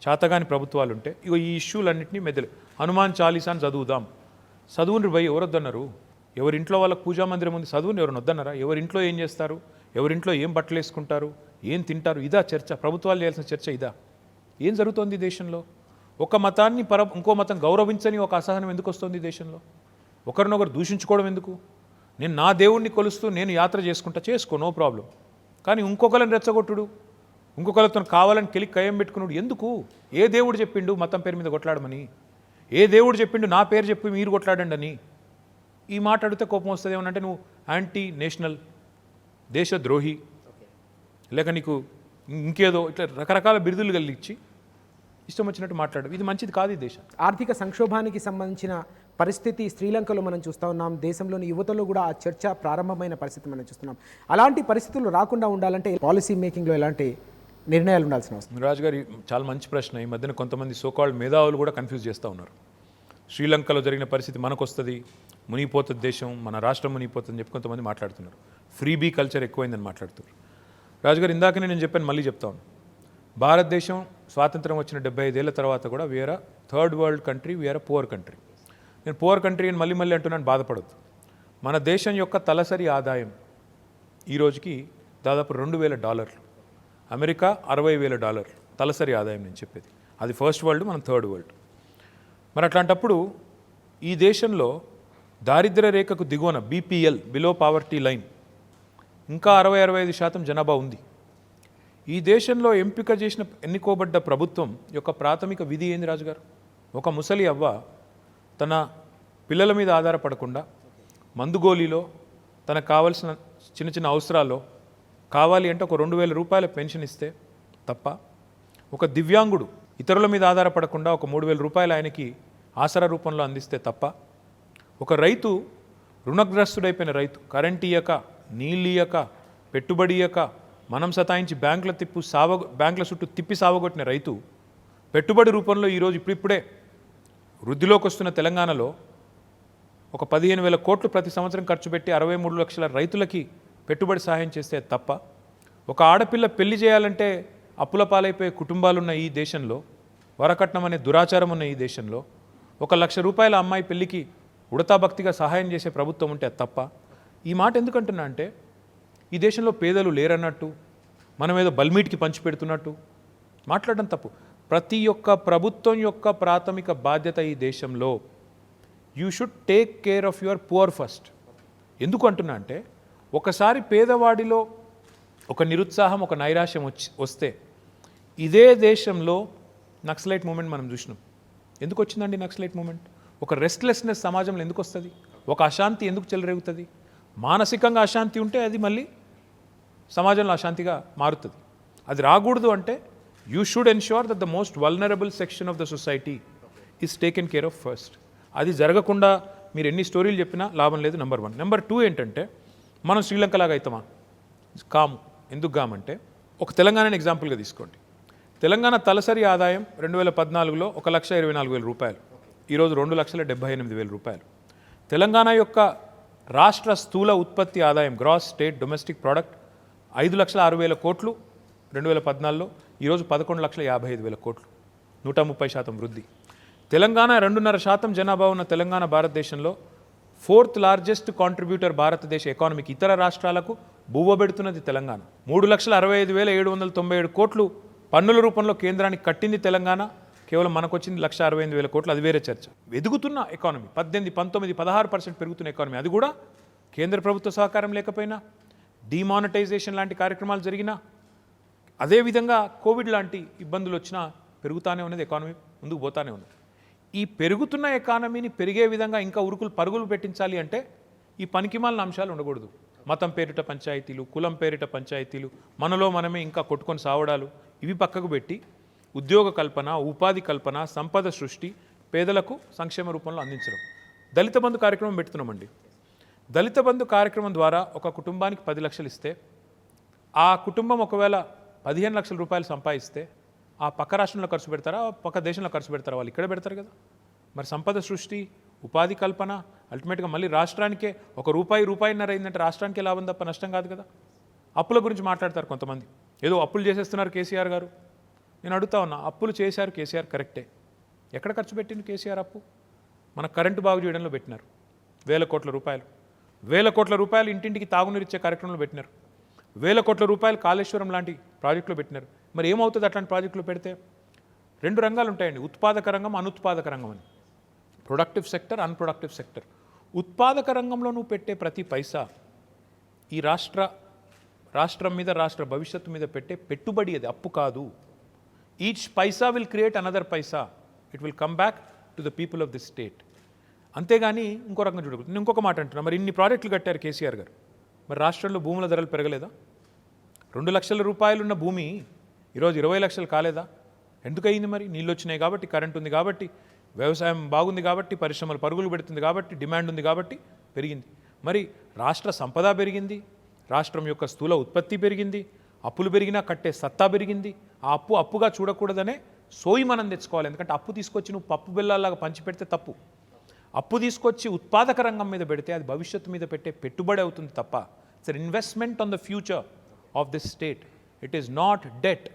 చాతగాని ప్రభుత్వాలు ఉంటే, ఇగో ఈ ఇష్యూలన్నింటినీ మెదలు హనుమాన్ చాలీసాని చదువుదాం. చదువుని పోయి ఎవరొద్దన్నారు? ఎవరింట్లో వాళ్ళకు పూజా మందిరం ఉంది, చదువుని ఎవరిని వద్దన్నారా? ఎవరింట్లో ఏం చేస్తారు, ఎవరింట్లో ఏం బట్టలు వేసుకుంటారు, ఏం తింటారు, ఇదా చర్చ? ప్రభుత్వాలు చేయాల్సిన చర్చ ఇదా? ఏం జరుగుతోంది దేశంలో? ఒక మతాన్ని ఇంకో మతం గౌరవించని ఒక అసహనం ఎందుకు వస్తుంది దేశంలో? ఒకరినొకరు దూషించుకోవడం ఎందుకు? నేను నా దేవుణ్ణి కొలుస్తూ నేను యాత్ర చేసుకుంటా, చేసుకో, నో ప్రాబ్లం. కానీ ఇంకొకరిని రెచ్చగొట్టుడు, ఇంకొకరితో కావాలని కయ్యం పెట్టుకున్నాడు ఎందుకు? ఏ దేవుడు చెప్పిండు మతం పేరు మీద కొట్లాడమని? ఏ దేవుడు చెప్పిండు నా పేరు చెప్పి మీరు కొట్లాడండి అని? ఈ మాట అడిగితే కోపం వస్తుంది. ఏమనంటే నువ్వు యాంటీ నేషనల్, దేశద్రోహి, లేక నీకు ఇంకేదో ఇట్లా రకరకాల బిరుదులు కలిగించి ఇష్టం వచ్చినట్టు మాట్లాడు. ఇది మంచిది కాదు ఈ దేశం. ఆర్థిక సంక్షోభానికి సంబంధించిన పరిస్థితి శ్రీలంకలో మనం చూస్తూ ఉన్నాం. దేశంలోని యువతలో కూడా ఆ చర్చ ప్రారంభమైన పరిస్థితి మనం చూస్తున్నాం. అలాంటి పరిస్థితులు రాకుండా ఉండాలంటే పాలసీ మేకింగ్లో ఎలాంటి నిర్ణయాలు ఉండాల్సిన అవసరం? రాజు గారు చాలా మంచి ప్రశ్న. ఈ మధ్యన కొంతమంది సోకాల్డ్ మేధావులు కూడా కన్ఫ్యూజ్ చేస్తూ ఉన్నారు. శ్రీలంకలో జరిగిన పరిస్థితి మనకు వస్తుంది, మునిగిపోతుంది దేశం, మన రాష్ట్రం మునిగిపోతుందని చెప్పి కొంతమంది మాట్లాడుతున్నారు. ఫ్రీబీ కల్చర్ ఎక్కువైందని మాట్లాడుతున్నారు. రాజుగారు ఇందాకనే నేను చెప్పాను, మళ్ళీ చెప్తాను. భారతదేశం స్వాతంత్రం వచ్చిన 75 ఏళ్ల తర్వాత కూడా we are third world country, we are poor country. నేను పువర్ కంట్రీ అని మళ్ళీ అంటున్నాను, బాధపడద్దు. మన దేశం యొక్క తలసరి ఆదాయం ఈ రోజుకి దాదాపు $2,000. అమెరికా $60,000 తలసరి ఆదాయం నేను చెప్పేది. అది ఫస్ట్ వరల్డ్, మనం థర్డ్ వరల్డ్. మరి అట్లాంటప్పుడు ఈ దేశంలో దారిద్ర్య రేఖకు దిగువన BPL, బిలో పావర్టీ లైన్, ఇంకా 60-65% జనాభా ఉంది. ఈ దేశంలో ఎంపిక చేసిన ఎన్నుకోబడ్డ ప్రభుత్వం యొక్క ప్రాథమిక విధి ఏంది రాజుగారు? ఒక ముసలి అవ్వ తన పిల్లల మీద ఆధారపడకుండా మందుగోలీలో తనకు కావాల్సిన చిన్న చిన్న అవసరాల్లో కావాలి అంటే ఒక $2,000 పెన్షన్ ఇస్తే తప్ప, ఒక దివ్యాంగుడు ఇతరుల మీద ఆధారపడకుండా ఒక $3,000 ఆయనకి ఆసరా రూపంలో అందిస్తే తప్ప, ఒక రైతు రుణగ్రస్తుడైపోయిన రైతు, కరెంట్ ఇయ్యక, నీళ్ళు ఇయ్యక, పెట్టుబడి ఇయ్యక, మనం సతాయించి బ్యాంకుల చుట్టూ తిప్పి సావగొట్టిన రైతు పెట్టుబడి రూపంలో ఈరోజు ఇప్పుడిప్పుడే వృద్ధిలోకి వస్తున్న తెలంగాణలో ఒక 15,000 కోట్లు ప్రతి సంవత్సరం ఖర్చు పెట్టి 63 లక్షల రైతులకి పెట్టుబడి సహాయం చేస్తే తప్ప, ఒక ఆడపిల్ల పెళ్లి చేయాలంటే అప్పుల పాలైపోయే కుటుంబాలున్న ఈ దేశంలో, వరకట్నం అనే దురాచారం ఉన్న ఈ దేశంలో $1 లక్ష అమ్మాయి పెళ్లికి ఉడతా భక్తిగా సహాయం చేసే ప్రభుత్వం ఉంటే తప్ప, ఈ మాట ఎందుకంటున్నా అంటే ఈ దేశంలో పేదలు లేరన్నట్టు, మనం ఏదో బల్మీట్కి పంచిపెడుతున్నట్టు మాట్లాడడం తప్పు. ప్రతి ఒక్క ప్రభుత్వం యొక్క ప్రాథమిక బాధ్యత ఈ దేశంలో you should take care of your poor first. ఎందుకు అంటున్నా అంటే ఒకసారి పేదవాడిలో ఒక నిరుత్సాహం, ఒక నైరాశ్యం వస్తే, ఇదే దేశంలో నక్సలైట్ మూమెంట్ మనం చూసినాం. ఎందుకు వచ్చిందండి నక్సలైట్ మూమెంట్? ఒక రెస్ట్లెస్నెస్ సమాజంలో ఎందుకు వస్తుంది? ఒక అశాంతి ఎందుకు చెలరేగుతుంది? మానసికంగా అశాంతి ఉంటే అది మళ్ళీ సమాజంలో అశాంతిగా మారుతుంది. అది రాకూడదు అంటే you should ensure that the most vulnerable section of the society is taken care of first. అది జరగకుండా మీరు ఎన్ని స్టోరీలు చెప్పినా లాభం లేదు. నెంబర్ 1. నెంబర్ 2 ఏంటంటే, మనం శ్రీలంక లాగా అవుతామా? కాము. ఎందుకు కామంటే, ఒక తెలంగాణని ఎగ్జాంపుల్గా తీసుకోండి. తెలంగాణ తలసరి ఆదాయం 2014లో $1,24,000, ఈరోజు $2,78,000. తెలంగాణ యొక్క రాష్ట్ర స్థూల ఉత్పత్తి ఆదాయం, గ్రాస్ స్టేట్ డొమెస్టిక్ ప్రోడక్ట్, 5,06,000 కోట్లు 2014లో, ఈరోజు 11,55,000 కోట్లు, 130% వృద్ధి. తెలంగాణ 2.5% జనాభా ఉన్న తెలంగాణ భారతదేశంలో 4th లార్జెస్ట్ కాంట్రిబ్యూటర్ భారతదేశ ఎకానమీకి. ఇతర రాష్ట్రాలకు బువ్వబెడుతున్నది తెలంగాణ. 3,65,797 కోట్లు పన్నుల రూపంలో కేంద్రానికి కట్టింది తెలంగాణ. కేవలం మనకు వచ్చింది 1,68,000 కోట్లు. అది వేరే చర్చ. ఎదుగుతున్న ఎకానమీ, 18, 19, 16% పెరుగుతున్న ఎకానమీ. అది కూడా కేంద్ర ప్రభుత్వ సహకారం లేకపోయినా, డిమానిటైజేషన్ లాంటి కార్యక్రమాలు జరిగినా, అదేవిధంగా కోవిడ్ లాంటి ఇబ్బందులు వచ్చినా పెరుగుతానే ఉన్నది ఎకానమీ, ముందుకు పోతానే ఉన్నది. ఈ పెరుగుతున్న ఎకానమీని పెరిగే విధంగా ఇంకా పరుగులు పెట్టించాలి అంటే ఈ పనికిమాలిన అంశాలు ఉండకూడదు. మతం పేరిట పంచాయతీలు, కులం పేరిట పంచాయతీలు, మనలో మనమే ఇంకా కొట్టుకొని సావడాలు, ఇవి పక్కకు పెట్టి ఉద్యోగ కల్పన, ఉపాధి కల్పన, సంపద సృష్టి, పేదలకు సంక్షేమ రూపంలో అందించడం. దళిత బంధు కార్యక్రమం పెడుతున్నామండి. దళిత బంధు కార్యక్రమం ద్వారా ఒక కుటుంబానికి 10 లక్షలు ఇస్తే, ఆ కుటుంబం ఒకవేళ 15 లక్షల రూపాయలు సంపాదిస్తే, ఆ పక్క రాష్ట్రంలో ఖర్చు పెడతారా, పక్క దేశంలో ఖర్చు పెడతారా? వాళ్ళు ఇక్కడ పెడతారు కదా. మరి సంపద సృష్టి, ఉపాధి కల్పన, అల్టిమేట్గా మళ్ళీ రాష్ట్రానికే రూపాయిన్నర అయిందంటే రాష్ట్రానికే లాభం తప్ప నష్టం కాదు కదా. అప్పుల గురించి మాట్లాడతారు కొంతమంది, ఏదో అప్పులు చేసేస్తున్నారు కేసీఆర్ గారు. నేను అడుగుతా ఉన్నా, అప్పులు చేశారు కేసీఆర్, కరెక్టే. ఎక్కడ ఖర్చు పెట్టింది కేసీఆర్ అప్పు? మన కరెంటు బాగు చేయడంలో పెట్టినారు. 1,000 కోట్ల రూపాయలు ఇంటింటికి తాగునీరు ఇచ్చే కార్యక్రమంలో పెట్టినారు. వేల కోట్ల రూపాయలు కాళేశ్వరం లాంటి ప్రాజెక్టులు పెట్టినారు. మరి ఏమవుతుంది అట్లాంటి ప్రాజెక్టులు పెడితే? రెండు రంగాలు ఉంటాయండి, ఉత్పాదక రంగం, అనుత్పాదక రంగం అని. Productive sector, unproductive sector. ఉత్పాదక రంగంలో నువ్వు పెట్టే ప్రతి పైసా ఈ రాష్ట్రం మీద, రాష్ట్ర భవిష్యత్తు మీద పెట్టే పెట్టుబడి, అది అప్పు కాదు. Each Paisa will create another Paisa, it will come back to the people of this state. అంతేగాని ఇంకో రకంగా చూడకూడదు. నేను ఇంకొక మాట అంటున్నా, మరి ఇన్ని ప్రాజెక్టులు కట్టారు కేసీఆర్ గారు, మరి రాష్ట్రంలో భూముల ధరలు పెరగలేదా? 2 లక్షల రూపాయలున్న భూమి ఈరోజు 20 లక్షలు కాలేదా? ఎందుకు అయింది? మరి నీళ్ళు వచ్చినాయి కాబట్టి, కరెంట్ ఉంది కాబట్టి, వ్యవసాయం బాగుంది కాబట్టి, పరిశ్రమలు పరుగులు పెడుతుంది కాబట్టి, డిమాండ్ ఉంది కాబట్టి పెరిగింది. మరి రాష్ట్ర సంపద పెరిగింది, రాష్ట్రం యొక్క స్థూల ఉత్పత్తి పెరిగింది, అప్పులు పెరిగినా కట్టే సత్తా పెరిగింది. ఆ అప్పు అప్పుగా చూడకూడదనే సోయి మనం తెచ్చుకోవాలి. ఎందుకంటే అప్పు తీసుకొచ్చి నువ్వు పప్పు బెల్లాలాగా పంచి పెడితే తప్పు. అప్పు తీసుకొచ్చి ఉత్పాదక రంగం మీద పెడితే అది భవిష్యత్తు మీద పెట్టే పెట్టుబడి అవుతుంది తప్ప, it's an investment on the future of this state, it is not debt.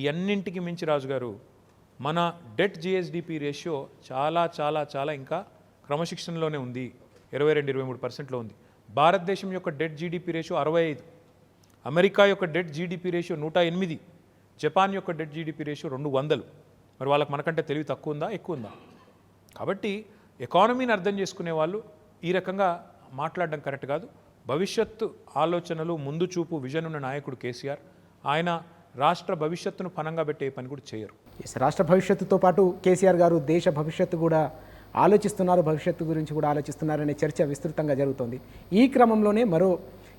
ఈ అన్నింటికి మించి రాజు గారు, మన డెట్ జిఎస్డిపి రేషియో చాలా చాలా చాలా ఇంకా క్రమశిక్షణలోనే ఉంది, 22-23% ఉంది. భారతదేశం యొక్క డెట్ జీడిపి రేషియో 65, అమెరికా యొక్క డెట్ జీడిపి రేషియో 108, జపాన్ యొక్క డెట్ జీడిపి రేషియో 200. మరి వాళ్ళకి మనకంటే తెలివి తక్కువ ఉందా, ఎక్కువ ఉందా? కాబట్టి ఎకానమీని అర్థం చేసుకునే వాళ్ళు ఈ రకంగా మాట్లాడడం కరెక్ట్ కాదు. భవిష్యత్తు ఆలోచనలు, ముందు చూపు, విజన్ ఉన్న నాయకుడు కేసీఆర్. ఆయన రాష్ట్ర భవిష్యత్తును పనంగా పెట్టే పని కూడా చేయరు. రాష్ట్ర భవిష్యత్తుతో పాటు కేసీఆర్ గారు దేశ భవిష్యత్తు కూడా ఆలోచిస్తున్నారు, భవిష్యత్తు గురించి కూడా ఆలోచిస్తున్నారనే చర్చ విస్తృతంగా జరుగుతోంది. ఈ క్రమంలోనే మరో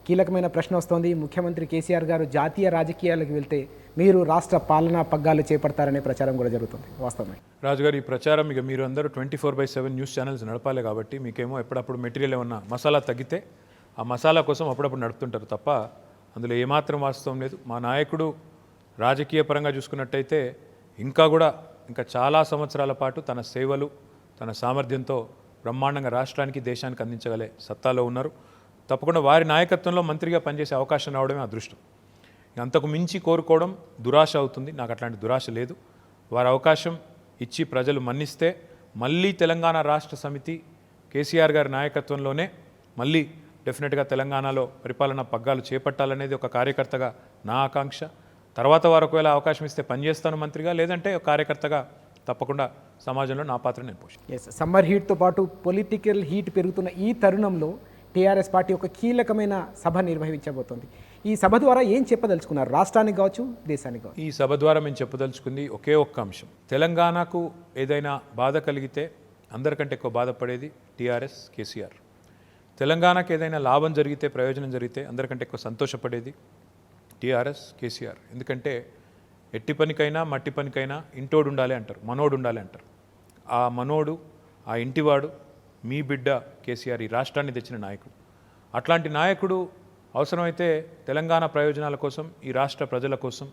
కీలకమైన ప్రశ్న వస్తోంది. ముఖ్యమంత్రి కేసీఆర్ గారు జాతీయ రాజకీయాలకు వెళ్తే మీరు రాష్ట్ర పాలనా పగ్గాలు చేపడతారనే ప్రచారం కూడా జరుగుతుంది. వాస్తవమే రాజుగారు, ఈ ప్రచారం ఇక మీరు అందరూ 24/7 న్యూస్ ఛానల్స్ నడపాలి కాబట్టి మీకేమో ఎప్పుడప్పుడు మెటీరియల్ ఏమన్నా మసాలా తగ్గితే ఆ మసాలా కోసం అప్పుడప్పుడు నడుపుతుంటారు తప్ప అందులో ఏమాత్రం వాస్తవం లేదు. మా నాయకుడు రాజకీయ పరంగా చూసుకున్నట్టయితే ఇంకా చాలా సంవత్సరాల పాటు తన సేవలు, తన సామర్థ్యంతో బ్రహ్మాండంగా రాష్ట్రానికి, దేశానికి అందించగలే సత్తాలో ఉన్నారు. తప్పకుండా వారి నాయకత్వంలో మంత్రిగా పనిచేసే అవకాశం రావడమే అదృష్టం. అంతకు మించి కోరుకోవడం దురాశ అవుతుంది. నాకు అట్లాంటి దురాశ లేదు. వారి అవకాశం ఇచ్చి ప్రజలు మన్నిస్తే మళ్ళీ తెలంగాణ రాష్ట్ర సమితి కేసీఆర్ గారి నాయకత్వంలోనే మళ్ళీ డెఫినెట్గా తెలంగాణలో పరిపాలన పగ్గాలు చేపట్టాలనేది ఒక కార్యకర్తగా నా ఆకాంక్ష. తర్వాత వారు ఒకవేళ అవకాశం ఇస్తే పనిచేస్తాను మంత్రిగా, లేదంటే ఒక కార్యకర్తగా తప్పకుండా సమాజంలో నా పాత్ర నేను పోషిస్తాను. సమ్మర్ హీట్తో పాటు పొలిటికల్ హీట్ పెరుగుతున్న ఈ తరుణంలో టీఆర్ఎస్ పార్టీ ఒక కీలకమైన సభ నిర్వహించబోతోంది. ఈ సభ ద్వారా ఏం చెప్పదలుచుకున్నారు, రాష్ట్రానికి కావచ్చు, దేశానికి కావచ్చు? ఈ సభ ద్వారా మేము చెప్పదలుచుకుంది ఒకే ఒక్క అంశం. తెలంగాణకు ఏదైనా బాధ కలిగితే అందరికంటే ఎక్కువ బాధపడేది టీఆర్ఎస్, కేసీఆర్. తెలంగాణకు ఏదైనా లాభం జరిగితే, ప్రయోజనం జరిగితే అందరికంటే ఎక్కువ సంతోషపడేది టీఆర్ఎస్, కేసీఆర్. ఎందుకంటే ఎట్టి పనికైనా మట్టి పనికైనా ఇంటోడు ఉండాలి అంటారు, మనోడు ఉండాలి అంటారు. ఆ మనోడు, ఆ ఇంటివాడు మీ బిడ్డ కేసీఆర్, ఈ రాష్ట్రాన్ని తెచ్చిన నాయకుడు. అట్లాంటి నాయకుడు అవసరమైతే తెలంగాణ ప్రయోజనాల కోసం, ఈ రాష్ట్ర ప్రజల కోసం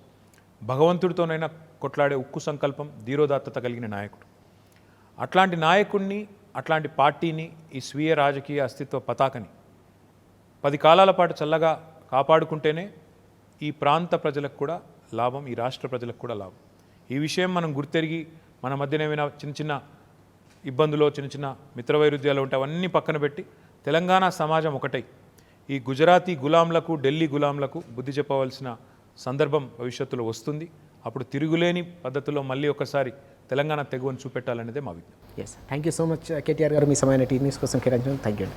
భగవంతుడితోనైనా కొట్లాడే ఉక్కు సంకల్పం, ధీరోదాత్తత కలిగిన నాయకుడు. అట్లాంటి నాయకుడిని, అట్లాంటి పార్టీని, ఈ స్వీయ రాజకీయ అస్తిత్వ పతాకని 10 కాలాల పాటు చల్లగా కాపాడుకుంటేనే ఈ ప్రాంత ప్రజలకు కూడా లాభం, ఈ రాష్ట్ర ప్రజలకు కూడా లాభం. ఈ విషయం మనం గుర్తెరిగి మన మధ్యన ఏమైనా చిన్న చిన్న ఇబ్బందులు, చిన్న చిన్న మిత్రవైరుధ్యాలు ఉంటే అవన్నీ పక్కన పెట్టి తెలంగాణ సమాజం ఒకటై ఈ గుజరాతీ గులాంలకు, ఢిల్లీ గులాంలకు బుద్ధి చెప్పవలసిన సందర్భం భవిష్యత్తులో వస్తుంది. అప్పుడు తిరుగులేని పద్ధతిలో మళ్ళీ ఒకసారి తెలంగాణ తెగువను చూపెట్టాలనేదే మా విజ్ఞప్తి. Thank you so much KTR గారు, మీ సమయాన్ని టీ న్యూస్ కోసం కేటాయించడం. Thank you.